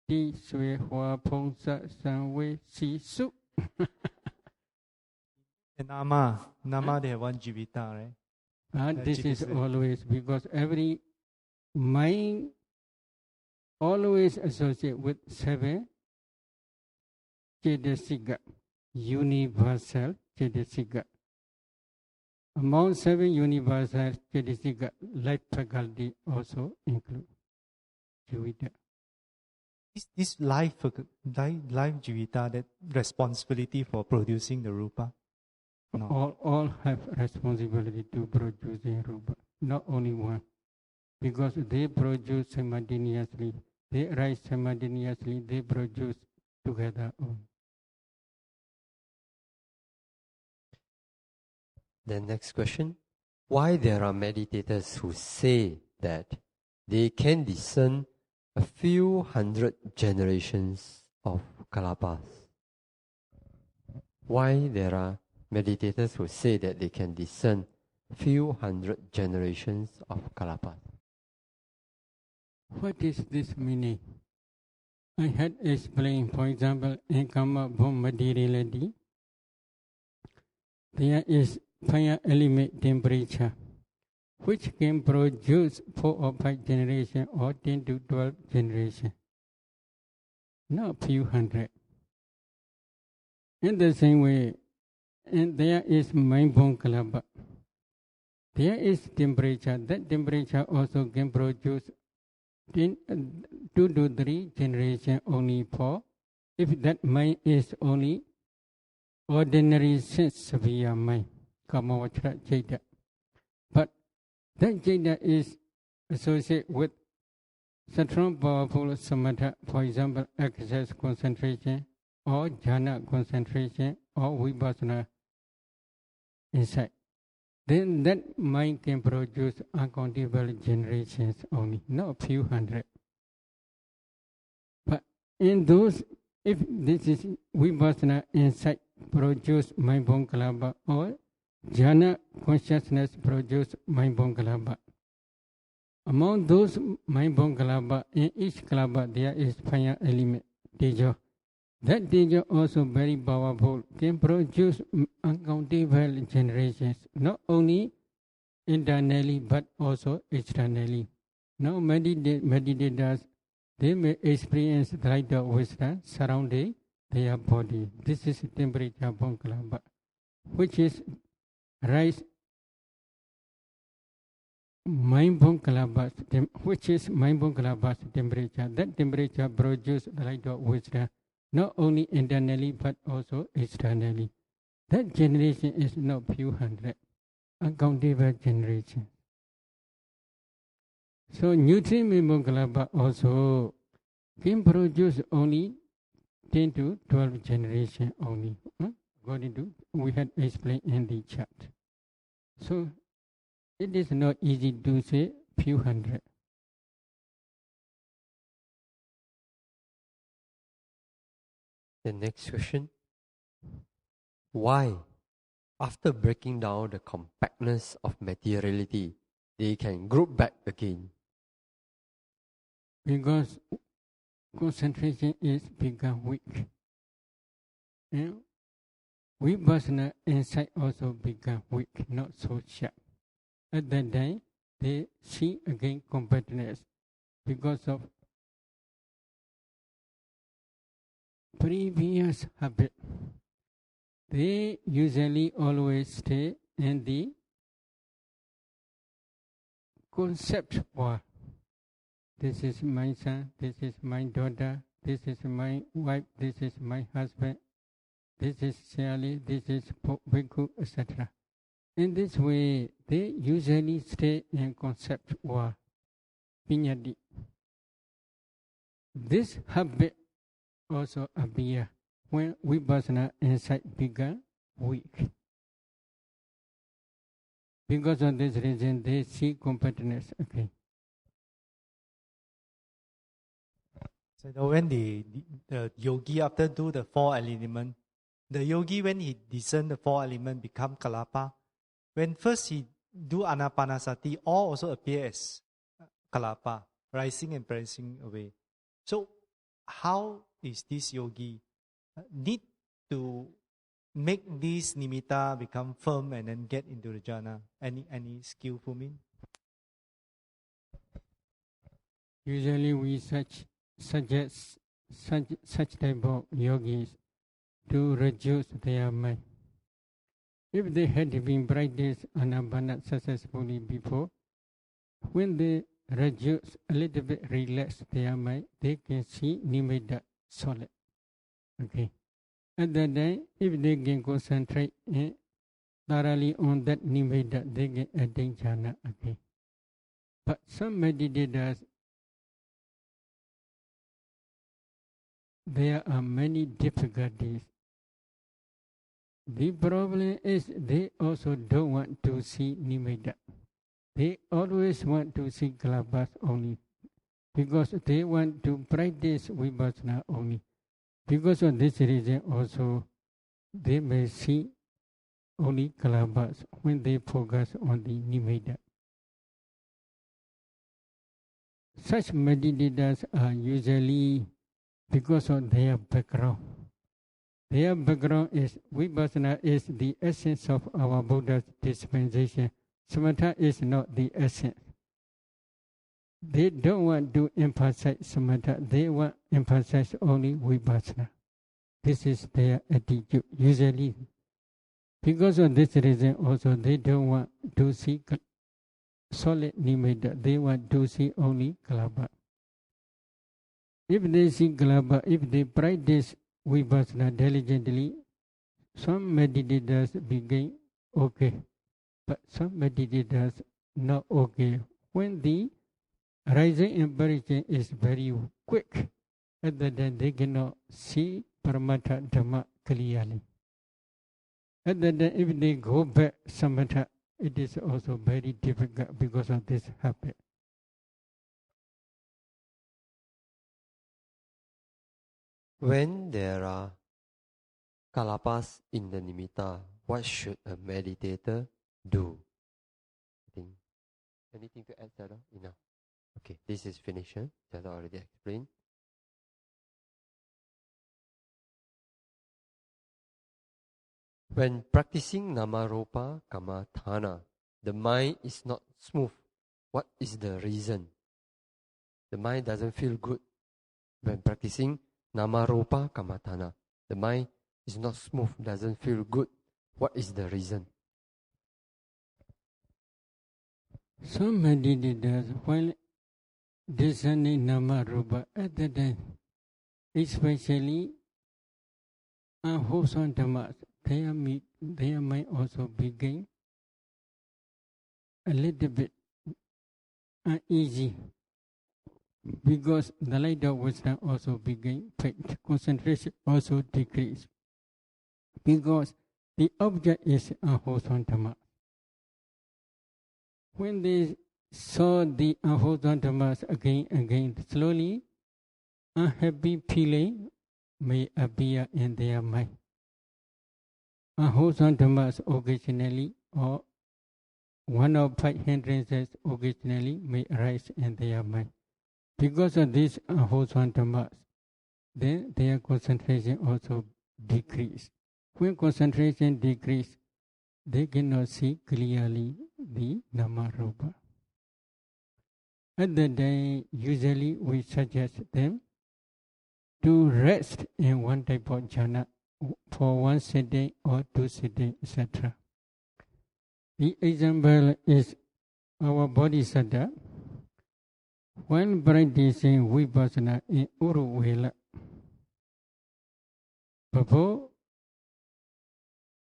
S1: Ti Sui Hua Pong Sa San Wei Si Su.
S3: And Nama they have one jivita, right?
S1: This is always because every mind always associate with 7 Chedasika, universal Chedasika. Among 7 universal Chedasika, life faculty also include Jivita.
S3: This life jivita, that responsibility for producing the rupa? No.
S1: All have responsibility to producing rupa, not only one. Because they produce simultaneously, they rise simultaneously, they produce together all.
S2: The next question. Why there are meditators who say that they can discern a few hundred generations of kalapas? Why there are meditators who say that they can discern few hundred generations of kalapas?
S1: What is this meaning? I had explained, for example, in karma born materiality, there is fire element temperature, which can produce 4 or 5 generations or 10 to 12 generations, not a few hundred. In the same way, and there is mind-born kalapa. There is temperature. That temperature also can produce 2 to 3 generations only for, if that mind is only ordinary sense severe mind, kamavachara chaita. But that chaita is associated with strong powerful samatha, for example, exercise concentration or jhana concentration or vipassana insight. Then that mind can produce uncountable generations only, not a few hundred. But in those, if this is vipassana insight produce mind-born kalapa or jhana consciousness produce mind-born kalapa. Among those mind-born kalapa, in each kalapa there is fire element, teja. That teja also very powerful, can produce uncountable generations, not only internally but also externally. Now meditators, they may experience the light of wisdom surrounding their body. This is temperature born kalapa, which is rise mind-born kalapa, which is mind-born kalapa's temperature. That temperature produces the light of wisdom, not only internally but also externally. That generation is not few hundred, uncountable generation. So nutrient mind-born kalapa also can produce only 10 to 12 generation only. According to we had explained in the chart. So it is not easy to say few hundred.
S2: The next question. Why, after breaking down the compactness of materiality, they can group back again?
S1: Because concentration is become weak. And vipassana insight also become weak, not so sharp. At that time, they see again compactness because of previous habit. They usually always stay in the concept world. This is my son, this is my daughter, this is my wife, this is my husband, this is Siali, this is Bhikkhu, etc. In this way, they usually stay in concept or pinyati. This habit also appears when vipassana insight began weak. Because of this reason, they see competence again.
S3: So when the yogi after do the 4 elements, the yogi when he discern the 4 elements become kalapa. When first he do anapanasati, all also appear as kalapa, rising and pressing away. So how is this yogi need to make this nimitta become firm and then get into the jhana? Any skillful mean?
S1: Usually we suggest such type of yogis to reduce their mind. If they had been practiced anapana successfully before, when they reduce a little bit, relax their mind, they can see nimitta solid. Okay. At that time, if they can concentrate thoroughly on that nimitta, they can attain jhana. Okay. But some meditators, there are many difficulties. The problem is they also don't want to see nimitta. They always want to see kalabas only because they want to practice vipassana only. Because of this reason also, they may see only kalabas when they focus on the nimitta. Such meditators are usually because of their background. Their background is vipassana is the essence of our Buddha's dispensation. Samatha is not the essence. They don't want to emphasize samatha. They want to emphasize only vipassana. This is their attitude usually. Because of this reason also they don't want to see solid nimitta. They want to see only kalapa. If they see kalapa, if they practice vipassana diligently, some meditators begin okay, but some meditators not okay. When the rising impression is very quick, at that time they cannot see Paramatha Dhamma clearly. At that time, if they go back samatha, it is also very difficult because of this habit.
S2: When there are kalapas in the nimitta, what should a meditator do? I think anything to add, Sayadaw? Enough. Okay, this is finished. Sayadaw already explained. When practicing namarupa kammatthana, the mind is not smooth. What is the reason? The mind doesn't feel good when practicing namarupa kammatthana. The mind is not smooth, doesn't feel good. What is the reason?
S1: Some meditators, while discerning namarupa at the time, especially unwholesome dhammas, their mind also begin a little bit uneasy because the light of wisdom also begin fade. Concentration also decrease because the object is unwholesome dhamma. When they saw the unwholesome dhammas again, slowly unhappy feeling may appear in their mind. Unwholesome dhammas occasionally or one of 5 hindrances occasionally may arise in their mind. Because of these unwholesome dhammas, then their concentration also decrease. When concentration decrease, they cannot see clearly the namarupa. At that time, usually we suggest them to rest in one type of jhana for 1 sitting or 2 sitting, etc. The example is our bodhisattva. When practicing vipassana in Uruvela, above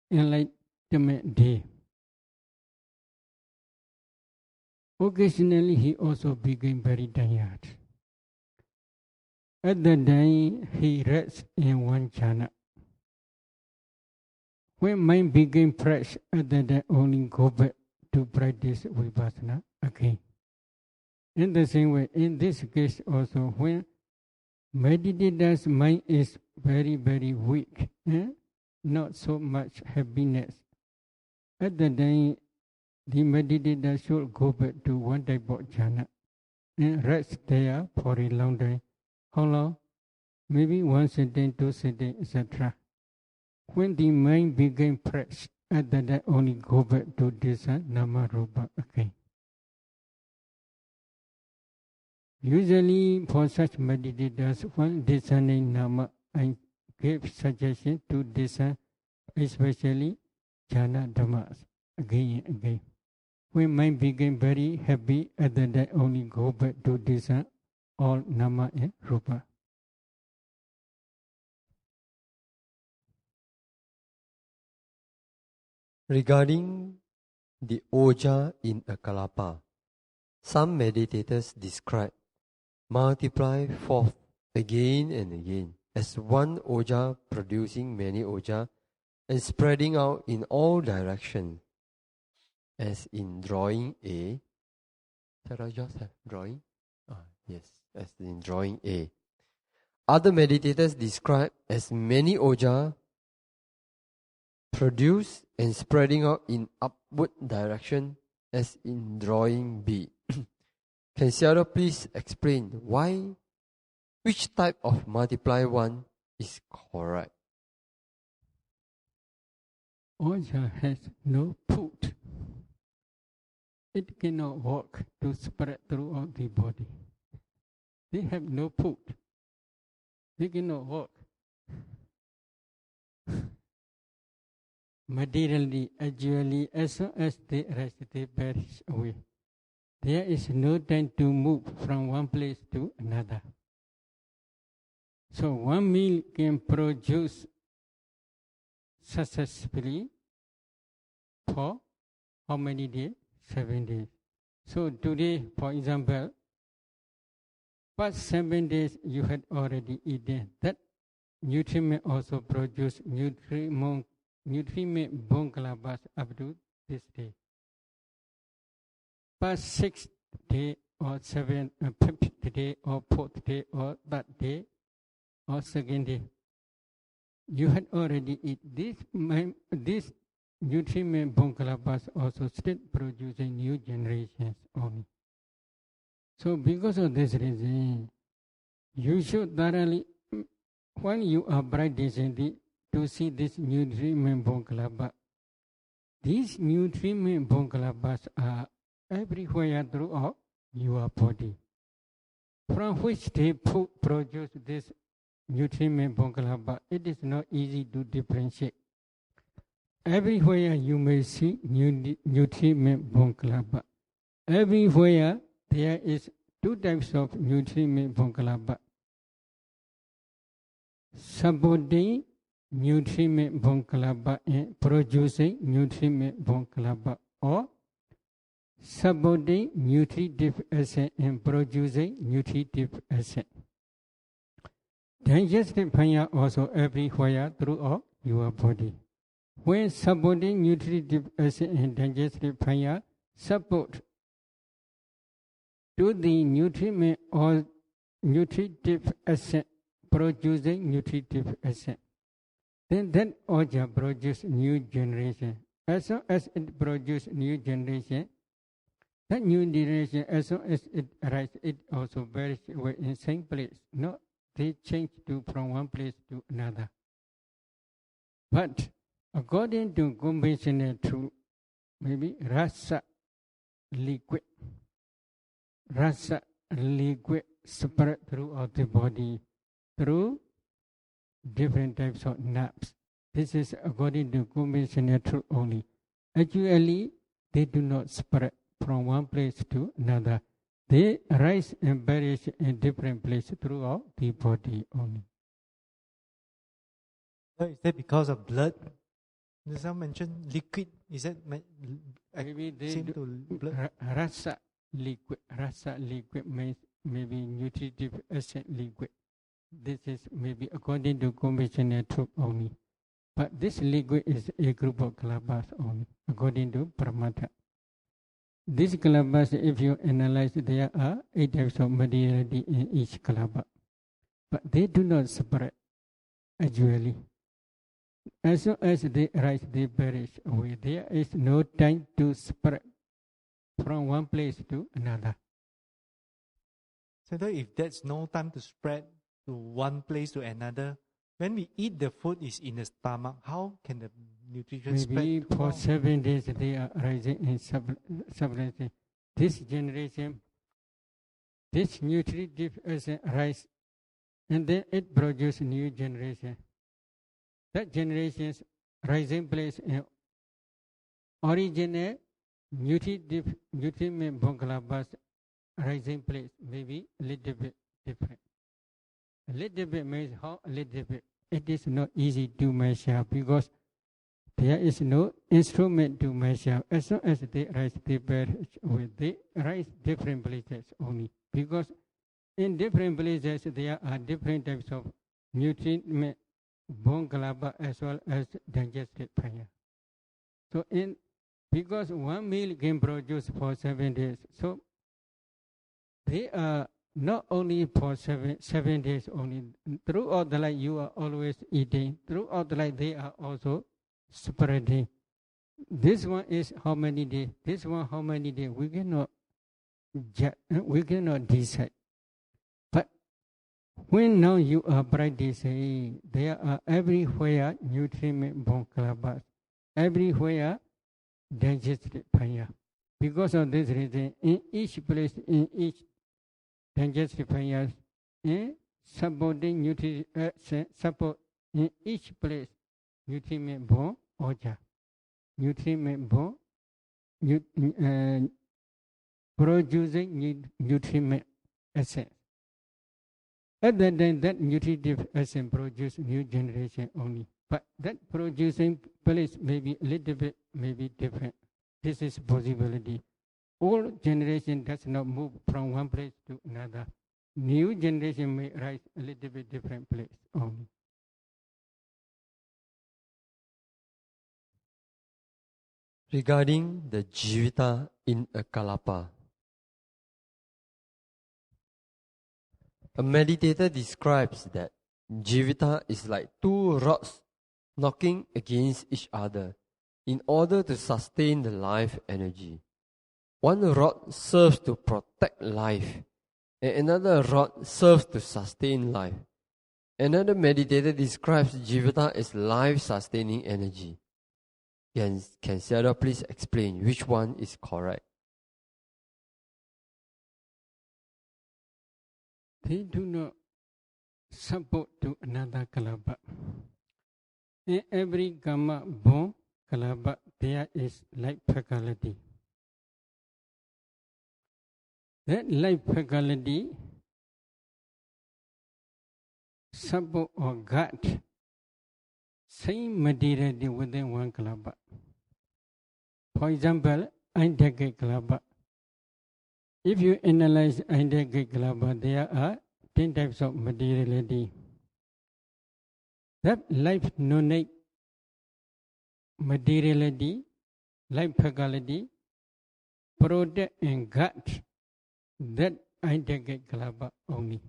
S1: enlightenment day. Occasionally, he also became very tired. At that time, he rests in one jhana. When mind became fresh, at that time only go back to practice vipassana again. In the same way, in this case also, when meditator's mind is very, very weak, not so much happiness, at that time, the meditator should go back to one type of jhana and rest there for a long time. How long? Maybe 1 sitting, 2 sitting, etc. When the mind became fresh, at that time only go back to this nama rupa again. Usually for such meditators, when discerning nama, I give suggestion to discern, especially jhana dhammas, again and again. When mind became very happy, at that time only go back to discern all nama and rupa.
S2: Regarding the oja in a kalapa, some meditators describe multiply forth again and again as one oja producing many oja and spreading out in all directions, as in drawing A. Shall I just have drawing? Yes, as in drawing A. Other meditators describe as many oja produced and spreading out in upward direction, as in drawing B. Can sayadaw please explain which type of multiply one is correct?
S1: Oja has no foot. It cannot walk to spread throughout the body. They have no foot. They cannot walk. Materially, actually, as soon as they rest, they perish away. There is no time to move from one place to another. So one meal can produce successfully for how many days? 7 days. So today, for example, past 7 days you had already eaten. That nutriment also produce nutriment bone kalabas up to this day. Past 6th day or 5th day or 4th day or that day or 2nd day, you had already eaten. This nutriment bone kalabas also still producing new generations only. So because of this reason, you should thoroughly, when you are practicing to see this nutriment bone kalabas, these nutriment bone kalabas are everywhere throughout your body, from which they produce this nutriment bone kalabas. It is not easy to differentiate. Everywhere you may see nutriment bone kalabas. Everywhere there is 2 types of nutriment bone kalabas. Supporting nutriment bone kalabas and producing nutriment bone kalabas, or supporting nutritive acid and producing nutritive acid. Digestive fire also everywhere throughout your body. When supporting nutritive acid and digestive fire support to the nutriment or nutritive acid producing nutritive acid, then that oja produces new generation. As soon as it produces new generation, that new generation, as soon as it arises, it also varies in same place. No, they change from one place to another. But according to conventional truth, maybe rasa liquid spread throughout the body through different types of nerves. This is according to conventional truth only. Actually, they do not spread from one place to another. They rise and vanish in different places throughout the body only.
S3: Is that because of blood? There's some mention liquid. Is that
S1: Maybe they
S3: same
S1: do,
S3: to blood?
S1: rasa liquid. Rasa liquid means maybe nutritive acid liquid. This is maybe according to conventional truth only. But this liquid is a group of kalabas only, according to Pramata. These kalabas, if you analyze, there are 8 types of materiality in each kalaba. But they do not spread, actually. As soon as they rise, they perish away. There is no time to spread from one place to another.
S3: So that if there's no time to spread to one place to another, when we eat the food is in the stomach, how can the nutrition spread?
S1: Maybe for 7 days they are rising in substance. This generation, this nutritive acid rise, and then it produces new generation. That generation's rising place in original nutriment Bongkalabas rising place may be a little bit different. A little bit means how a little bit. It is not easy to measure because there is no instrument to measure. As soon as they rise, they perish away. They rise different places only because in different places there are different types of nutrient Bongkalaba as well as digestive fire. So because one meal can produce for 7 days, so they are not only for 7 days only. Throughout the life you are always eating. Throughout the life they are also spreading. This one is how many days? This one how many days? We cannot decide. But when now you are practicing, there are everywhere nutriment Bongkalabas, everywhere digestive fire. Because of this reason, in each place, in each digestive fire, supporting support in each place, nutriment bone oja, nutriment bone, producing nutriment essence. At that time, that nutritive essence produces new generation only. But that producing place may be a little bit, maybe different. This is possibility. All generation does not move from one place to another. New generation may rise a little bit different place only.
S2: Regarding the jivita in a kalapa, a meditator describes that jivita is like two rods knocking against each other in order to sustain the life energy. One rod serves to protect life, and another rod serves to sustain life. Another meditator describes jivita as life-sustaining energy. Can sayadaw please explain which one is correct?
S1: They do not support to another kalaba. In every gamma bone kalaba, there is life faculty. That life faculty support or guard same materiality within one kalaba. For example, Aindaka kalaba. If you analyze Aindaka kalaba, there are 10 types of materiality. That life nonate materiality, life faculty, protect and guard that Aindaka kalaba only.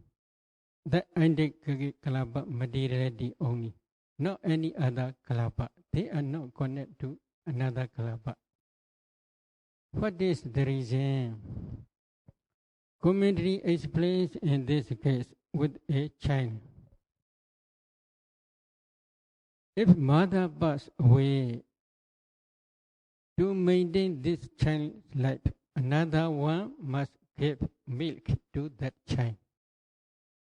S1: That Aindaka kalaba materiality only. Not any other kalapa. They are not connected to another kalapa. What is the reason? Commentary explains in this case with a child. If mother passed away, to maintain this child's life, another one must give milk to that child.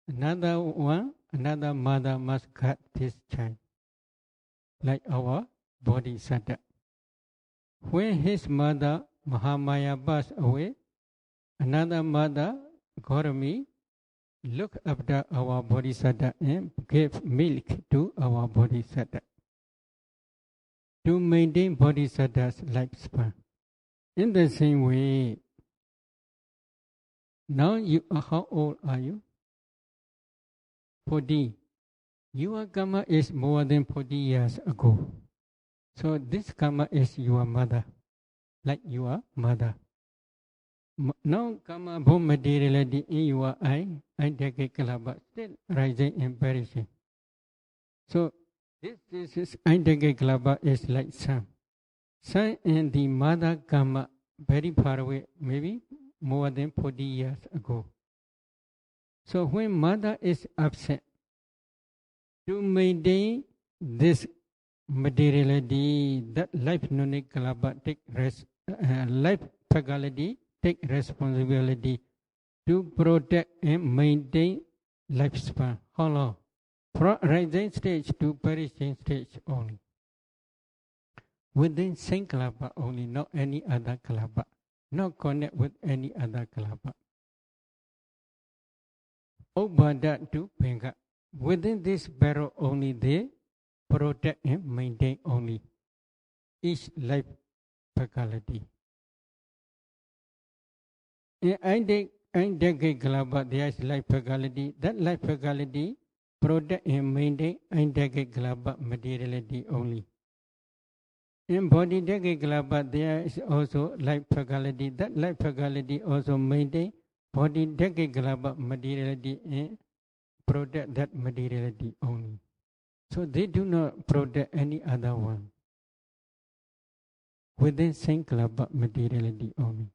S1: Another mother must guard this child, like our bodhisattva. When his mother – Mahamaya passed away, another mother, Gaurami, look after our bodhisattva and give milk to our bodhisattva to maintain bodhisattva's lifespan. In the same way, now you are, how old are you? 40. Your karma is more than 40 years ago. So this karma is your mother, like your mother. Now karma both materiality in your eye, identical kalaba, still rising and perishing. So this is identical kalaba is like sun. Sun and the mother karma very far away, maybe more than 40 years ago. So when mother is absent, to maintain this materiality, that life nonic kalaba take life faculty take responsibility to protect and maintain lifespan. How long? From rising stage to perishing stage only. Within same kalaba only, not any other kalaba. Not connect with any other kalaba. Obada to penga. Within this barrel only they protect and maintain only each life faculty. In Indegate Galaba, there is life faculty. That life faculty protect and maintain Indegate Galaba materiality only. In body Degate Galaba, there is also life faculty. That life faculty also maintain body Degate Galaba materiality and protect that materiality only. So they do not protect any other one. Within same kalaba materiality only.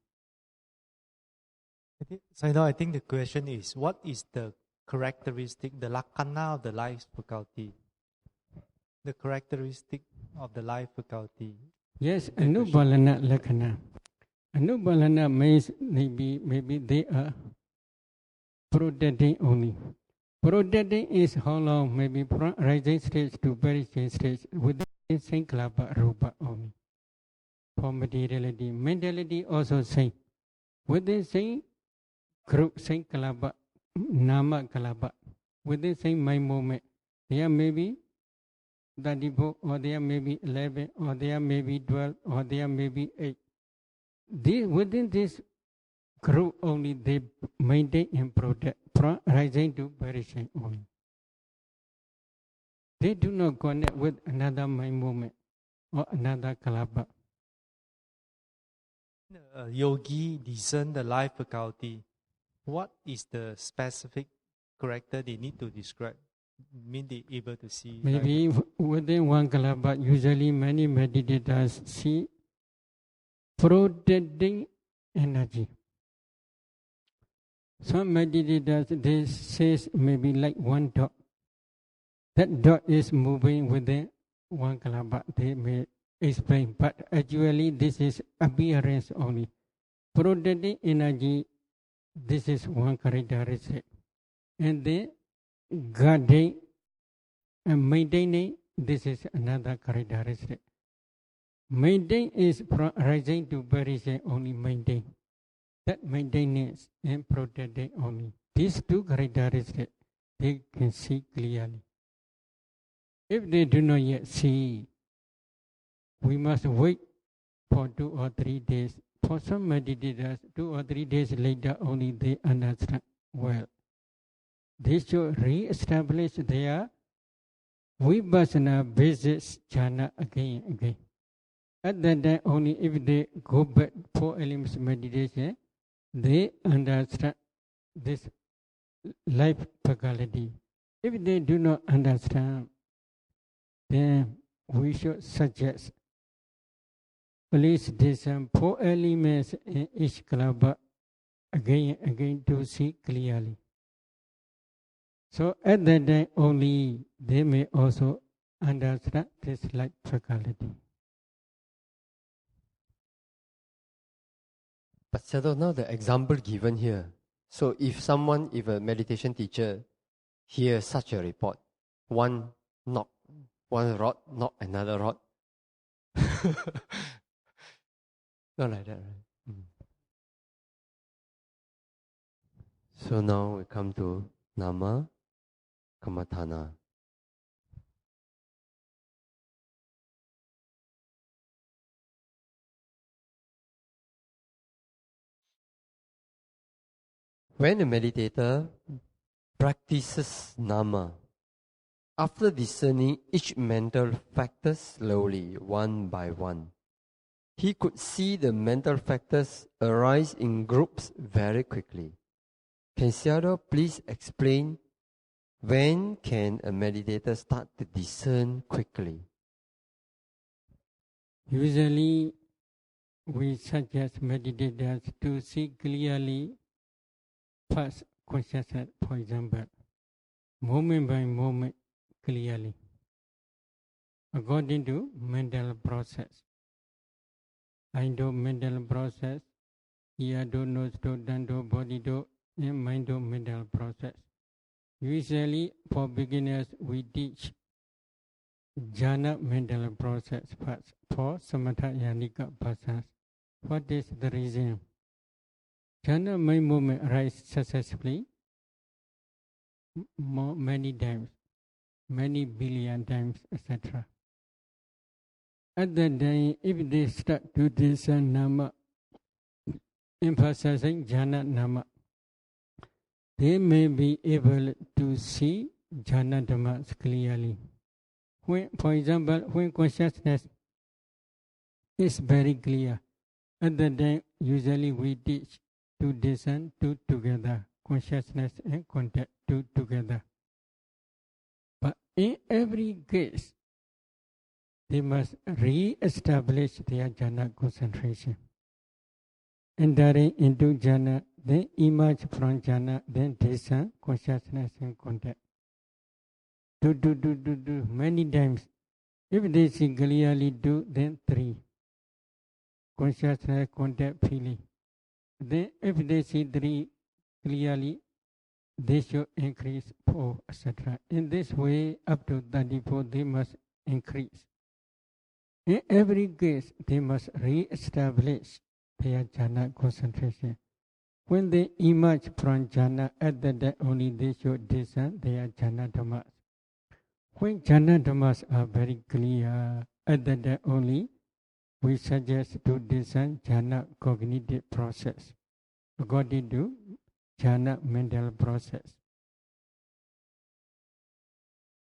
S3: Sayadaw, I think the question is, what is the characteristic, the lakkhana of the life faculty? The characteristic of the life faculty.
S1: Yes, anubalana lakkhana. Anubalana means maybe they are protecting only. Protecting is how long? Maybe from rising stage to perishing stage within same kalaba rupa only. For materiality, mentality also same. Within same group, same kalaba, nama kalaba. Within same mind moment, there may be 34, or there may be 11, or there may be 12, or there may be 8. Within this group only they maintain and protect from rising to perishing only. They do not connect with another mind moment or another kalaba.
S3: Yogi discern the life faculty. What is the specific character they need to describe? Mean they able to see?
S1: Maybe within one kalaba, usually many meditators see protecting energy. Some meditators, they say maybe like one dot. That dot is moving within one kalaba. They may explain, but actually this is appearance only. Protecting energy, this is one characteristic. And then guarding and maintaining, this is another characteristic. Maintain is from rising to perishing only maintain. That maintenance and protecting only. These two characteristics, they can see clearly. If they do not yet see, we must wait for 2 or 3 days. For some meditators, 2 or 3 days later only they understand well. They should re-establish their vipassana basis jhana again and again. At that time only if they go back for elements meditation, they understand this life faculty. If they do not understand, then we should suggest please discern 4 elements in each kalaba again and again to see clearly. So at that time only they may also understand this life faculty.
S2: But Sayadaw, now the example given here. So if a meditation teacher hears such a report, one rod, knock another rod. Not like that, right? So now we come to nama kamathana. When a meditator practices nama, after discerning each mental factor slowly, one by one, he could see the mental factors arise in groups very quickly. Can sayadaw please explain when can a meditator start to discern quickly?
S1: Usually, we suggest meditators to see clearly first consciousness, for example, moment by moment clearly, according to mental process. I do mental process, ear do, nose do, tongue do, body do, and mind do mental process. Usually, for beginners, we teach jhana mental process first for samatha yanika persons. What is the reason? Jhana mind movement arise successfully many times, many billion times, etc. At that time, if they start to discern nama, emphasizing jhana nama, they may be able to see jhana dhammas clearly. When, for example, when consciousness is very clear, at that time, usually we teach to discern two together, consciousness and contact two together. But in every case, they must re-establish their jhana concentration. Entering into jhana, then emerge from jhana, then discern consciousness and contact. Do many times. If they see clearly do, then 3. Consciousness, contact, feeling. Then if they see 3 clearly, they should increase 4, etc. In this way, up to 34, they must increase. In every case, they must re-establish their jhana concentration. When they emerge from jhana, at that time only they should discern their jhana dhammas. When jhana dhammas are very clear, at that time only we suggest to discern jhana cognitive process, according to jhana mental process.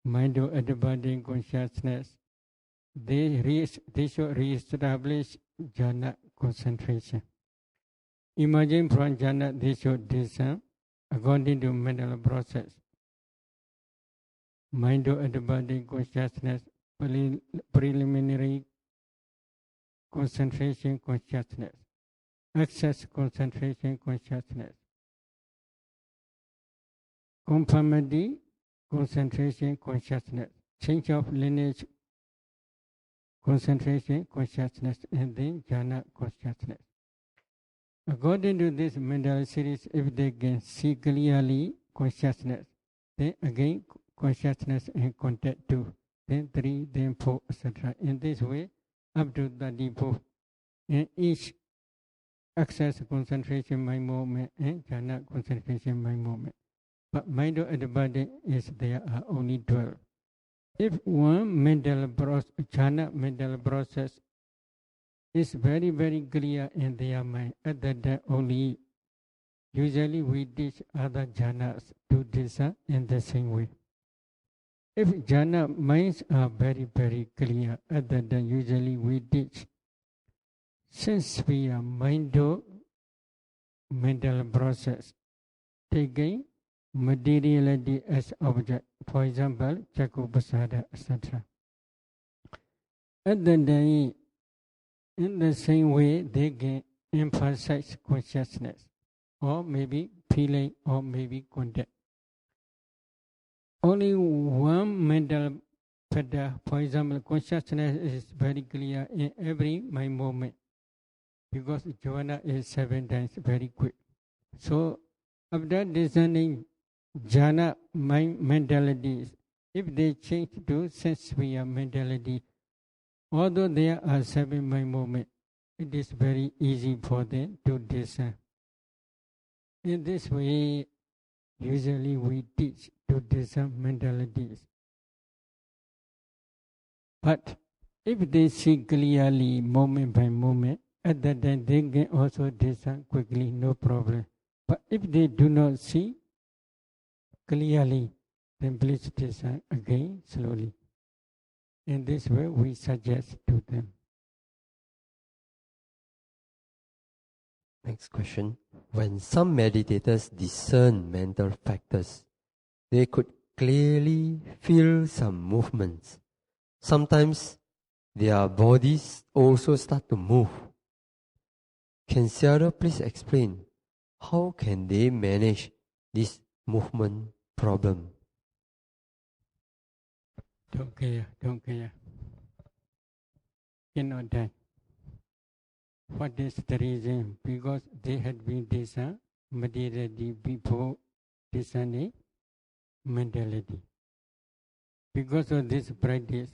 S1: Mind of advancing consciousness, they should re-establish jhana concentration. Emerging from jhana, they should discern according to mental process. Mind of advancing consciousness, preliminary concentration consciousness, access concentration consciousness, conformity concentration consciousness, change of lineage concentration consciousness, and then jhana consciousness. According to this mental series, if they can see clearly consciousness, then again consciousness and contact 2, then 3, then 4, etc. In this way, up to 34. And each access concentration mind movement and jhana concentration mind movement. But mind at the body is there are only 12. If one mental process, jhana mental process is very, very clear in their mind, at that time only usually we teach other jhanas to discern in the same way. If jhana minds are very, very clear, at that time usually we teach. Since we are mental process, taking materiality as object, for example, Chakku Pasada, etc. At the time, in the same way, they can emphasize consciousness, or maybe feeling, or maybe contact. Only one mental factor, for example, consciousness is very clear in every mind moment, because jhana is 7 times very quick. So, after discerning jhana mind mentalities, if they change to sense via mentality, although there are 7 mind movements, it is very easy for them to discern. In this way, usually we teach to discern mentalities. But if they see clearly moment by moment, at that time they can also discern quickly, no problem. But if they do not see clearly, then please discern again slowly. In this way, we suggest to them.
S2: Next question. When some meditators discern mental factors, they could clearly feel some movements. Sometimes their bodies also start to move. Can sayadaw please explain how can they manage this movement problem?
S1: Don't care. Cannot done. What is the reason? Because they had been discerned materiality before discerning mentality. Because of this practice,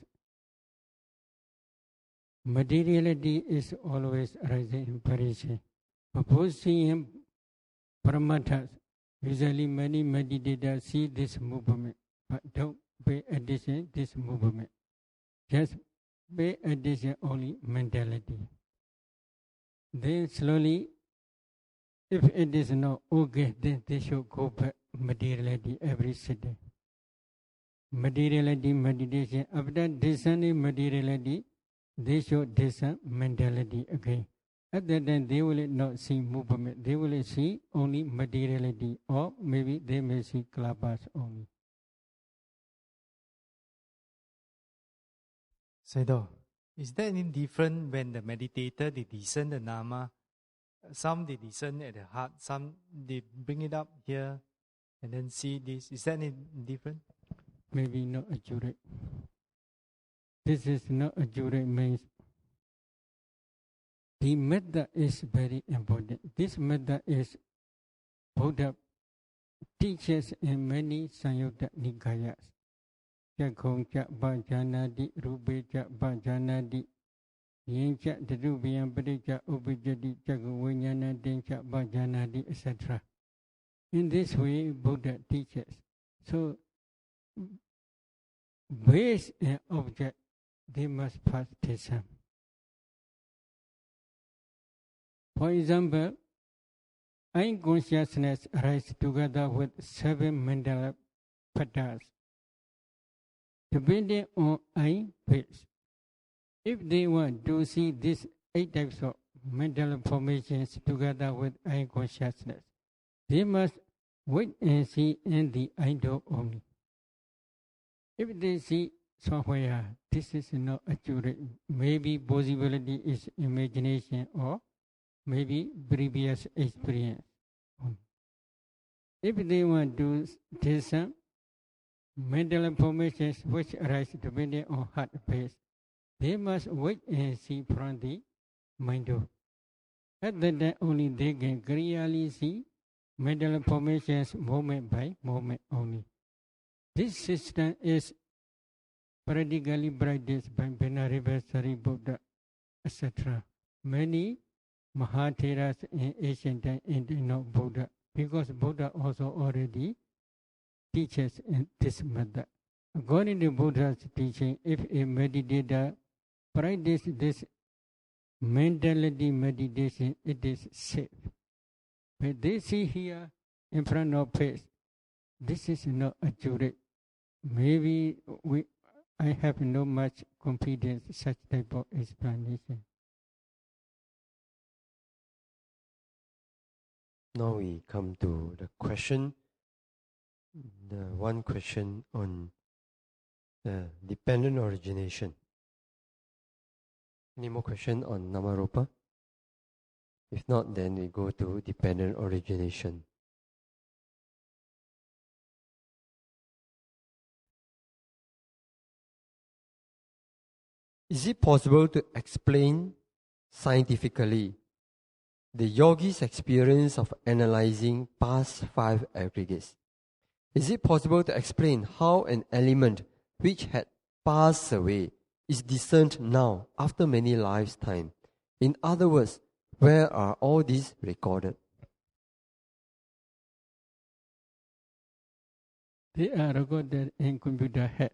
S1: materiality is always arising in parishes. Opposing paramathas, usually many meditators see this movement, but don't pay attention to this movement. Just pay attention only mentality. Then slowly, if it is not okay, then they should go back materiality every sitting. Materiality meditation. After discerning materiality, they should discern mentality again. At that time, they will not see movement. They will see only materiality, or maybe they may see klapas only.
S3: Sayadaw, is there any different when the meditator, they discern the nama? Some they discern at the heart, some they bring it up here and then see this. Is there any different?
S1: Maybe not accurate. This is not accurate means the method is very important. This method is Buddha teaches in many Samyutta Nikayas. Chakhong cha bhajanadi, rupe cha bhajanadi, yin cha dhruvyam pari cha upajati, chakhavinyana cha bhajanadi, etc. In this way, Buddha teaches. So, base and object, they must first discern. For example, eye consciousness arises together with 7 mental patterns. Depending on eye base, if they want to see these 8 types of mental formations together with eye consciousness, they must wait and see in the eye door only. If they see somewhere, this is not accurate. Maybe possibility is imagination or maybe previous experience. If they want to discern mental formations which arise depending on heart base, they must wait and see from the mind door. At that time only they can clearly see mental formations moment by moment only. This system is practically practiced by Venerable Buddha, etc. Many Mahatheras in ancient time and not Buddha, because Buddha also already teaches in this method. According to Buddha's teaching, if a meditator practices this mentality meditation, it is safe. But they see here in front of face, this is not accurate. Maybe I have no much confidence in such type of explanation.
S2: Now we come to the question, the one question on dependent origination. Any more question on Namarupa? If not, then we go to dependent origination. Is it possible to explain scientifically the yogi's experience of analyzing past 5 aggregates? Is it possible to explain how an element which had passed away is discerned now after many lifetimes? In other words, where are all these recorded?
S1: They are recorded in computer head.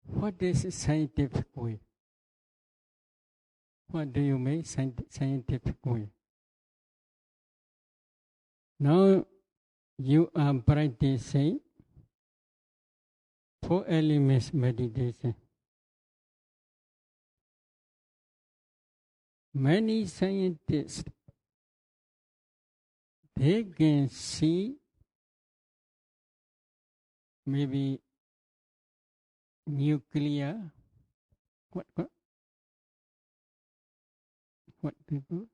S1: What is scientific way? What do you mean scientific way? Now you are practicing 4 elements meditation. Many scientists, they can see maybe nuclear, what people?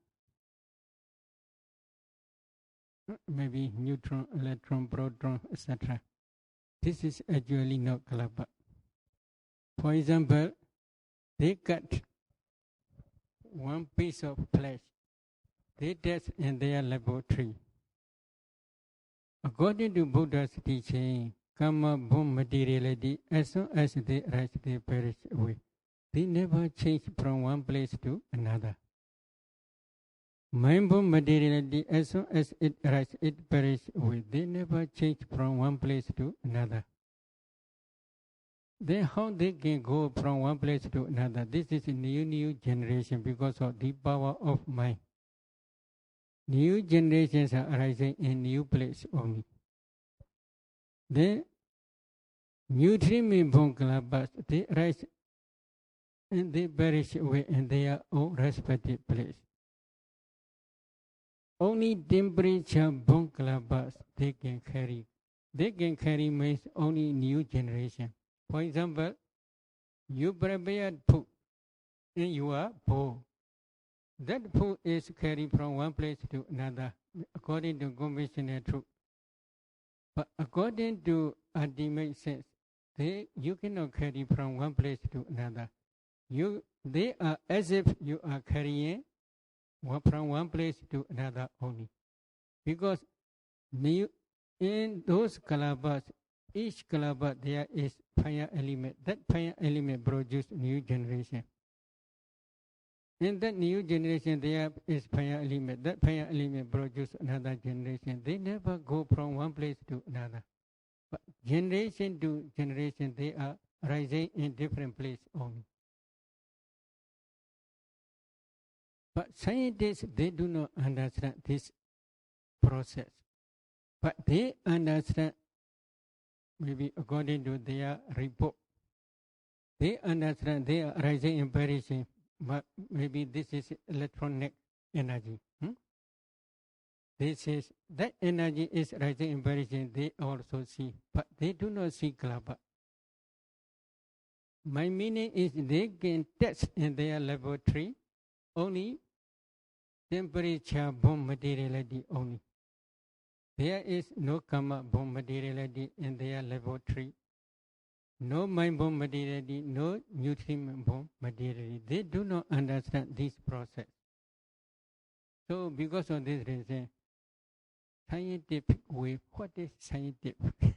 S1: Maybe neutron, electron, proton, etc. This is actually not clever. For example, they cut one piece of flesh. They test in their laboratory. According to Buddha's teaching, karma, born materiality, as soon as they rise, they perish away. They never change from one place to another. Mind-born materiality, as soon as it rises, it perishes away. They never change from one place to another. Then how they can go from one place to another? This is a new generation because of the power of mind. New generations are arising in new place only. Then nutriment-born kalabas, they rise and they perish away in their own respective place. Only temperature-born kalabas they can carry. They can carry means only new generation. For example, you prepare food and you are poor. That food is carried from one place to another according to conventional truth. But according to ultimate sense, you cannot carry from one place to another. They are as if you are carrying from one place to another only. Because in those kalabas, each kalabas there is fire element. That fire element produces new generation. In that new generation there is fire element. That fire element produces another generation. They never go from one place to another. But generation to generation they are rising in different places only. But scientists, they do not understand this process. But they understand, maybe according to their report, they understand they are rising and perishing, but maybe this is electronic energy. This is, that energy is rising and perishing, they also see, but they do not see kalaba. My meaning is they can test in their laboratory only temperature-born materiality only. There is no karma-born materiality in their laboratory, no mind-born materiality, no nutriment-born materiality. They do not understand this process. So because of this reason, scientific way, what is scientific?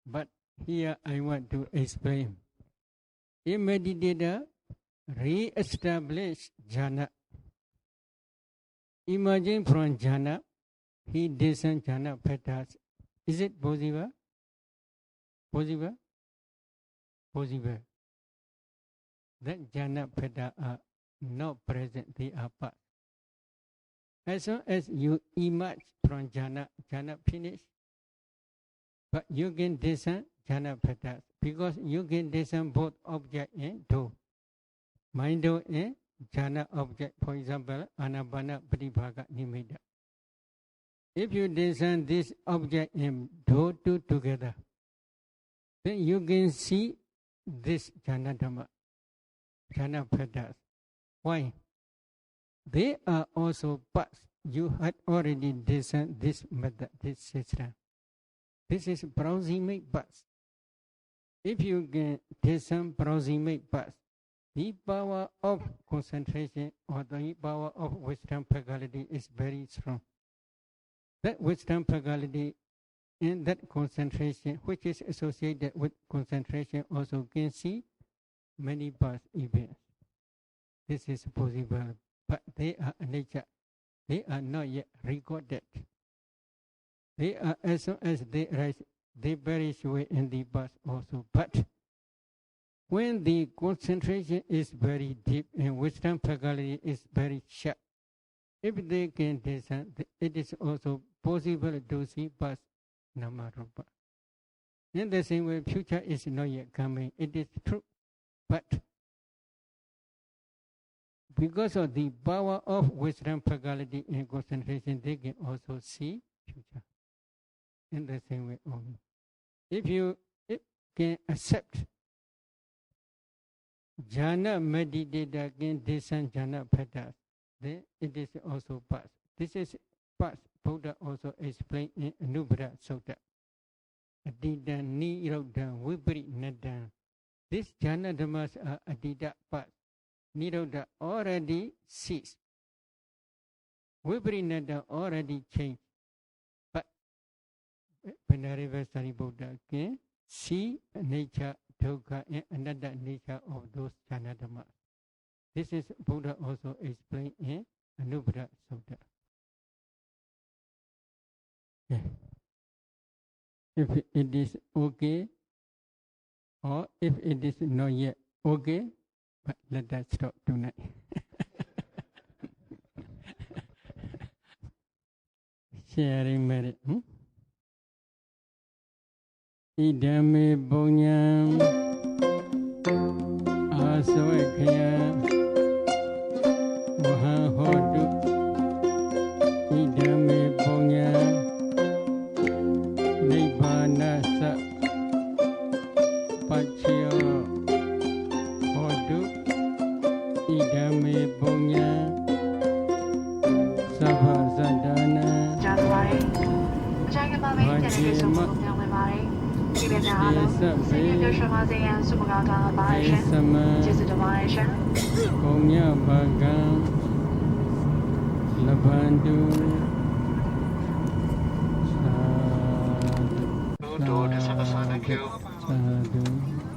S1: But here I want to explain. A meditator re-establish jhana. Imagine from jhana, he descends jhana petals. Is it possible? Possible? Possible. That jhana petals are not present, they are past. As soon as you emerge from jhana, jhana finish, but you can descend jhana petals because you can descend both object and do. Mind and jhana object, for example, anapana pratibhaga nimitta. If you descend this object and do two together, then you can see this jhana dhamma, jhana petals. Why? They are also parts. You had already descended this method, this system. This is proximate parts. If you can descend proximate parts, the power of concentration or the power of wisdom faculty is very strong. That wisdom faculty and that concentration, which is associated with concentration, also can see many past events. this is possible, but they are nature. They are not yet recorded. They are, as soon as they rise, they perish away in the past also. But when the concentration is very deep and wisdom faculty is very sharp, if they can descend, it is also possible to see past Namarupa. In the same way, future is not yet coming. It is true. But because of the power of wisdom faculty and concentration, they can also see future. In the same way only. If you can accept jhana meditator can descend jhana bhaddas, then it is also past. This is past. Buddha also explained in Anubbara Sutta. Adita Nirodha Viprinada. These jhana dhammas are adita past. Nirodha already ceased. Viprinada already changed. But Venerable Sariputta can see nature, dukkha, and another nature of those jhana dhammas. This is Buddha also explained in Anubbara Sutta. Yeah. If it is okay, or if it is not yet okay, but let us stop tonight. Sharing merit. Idame Bonyam Aswakaya Mahahodu Idame Bonyam Nibbanasa Pachyo Hodu Idame Bonyam Sabhasandana Vajima
S4: 这边讲好了，今天的什么经验是不刚刚的八神，这是的八神。
S1: Konya Bhagan Labandu Sadhu.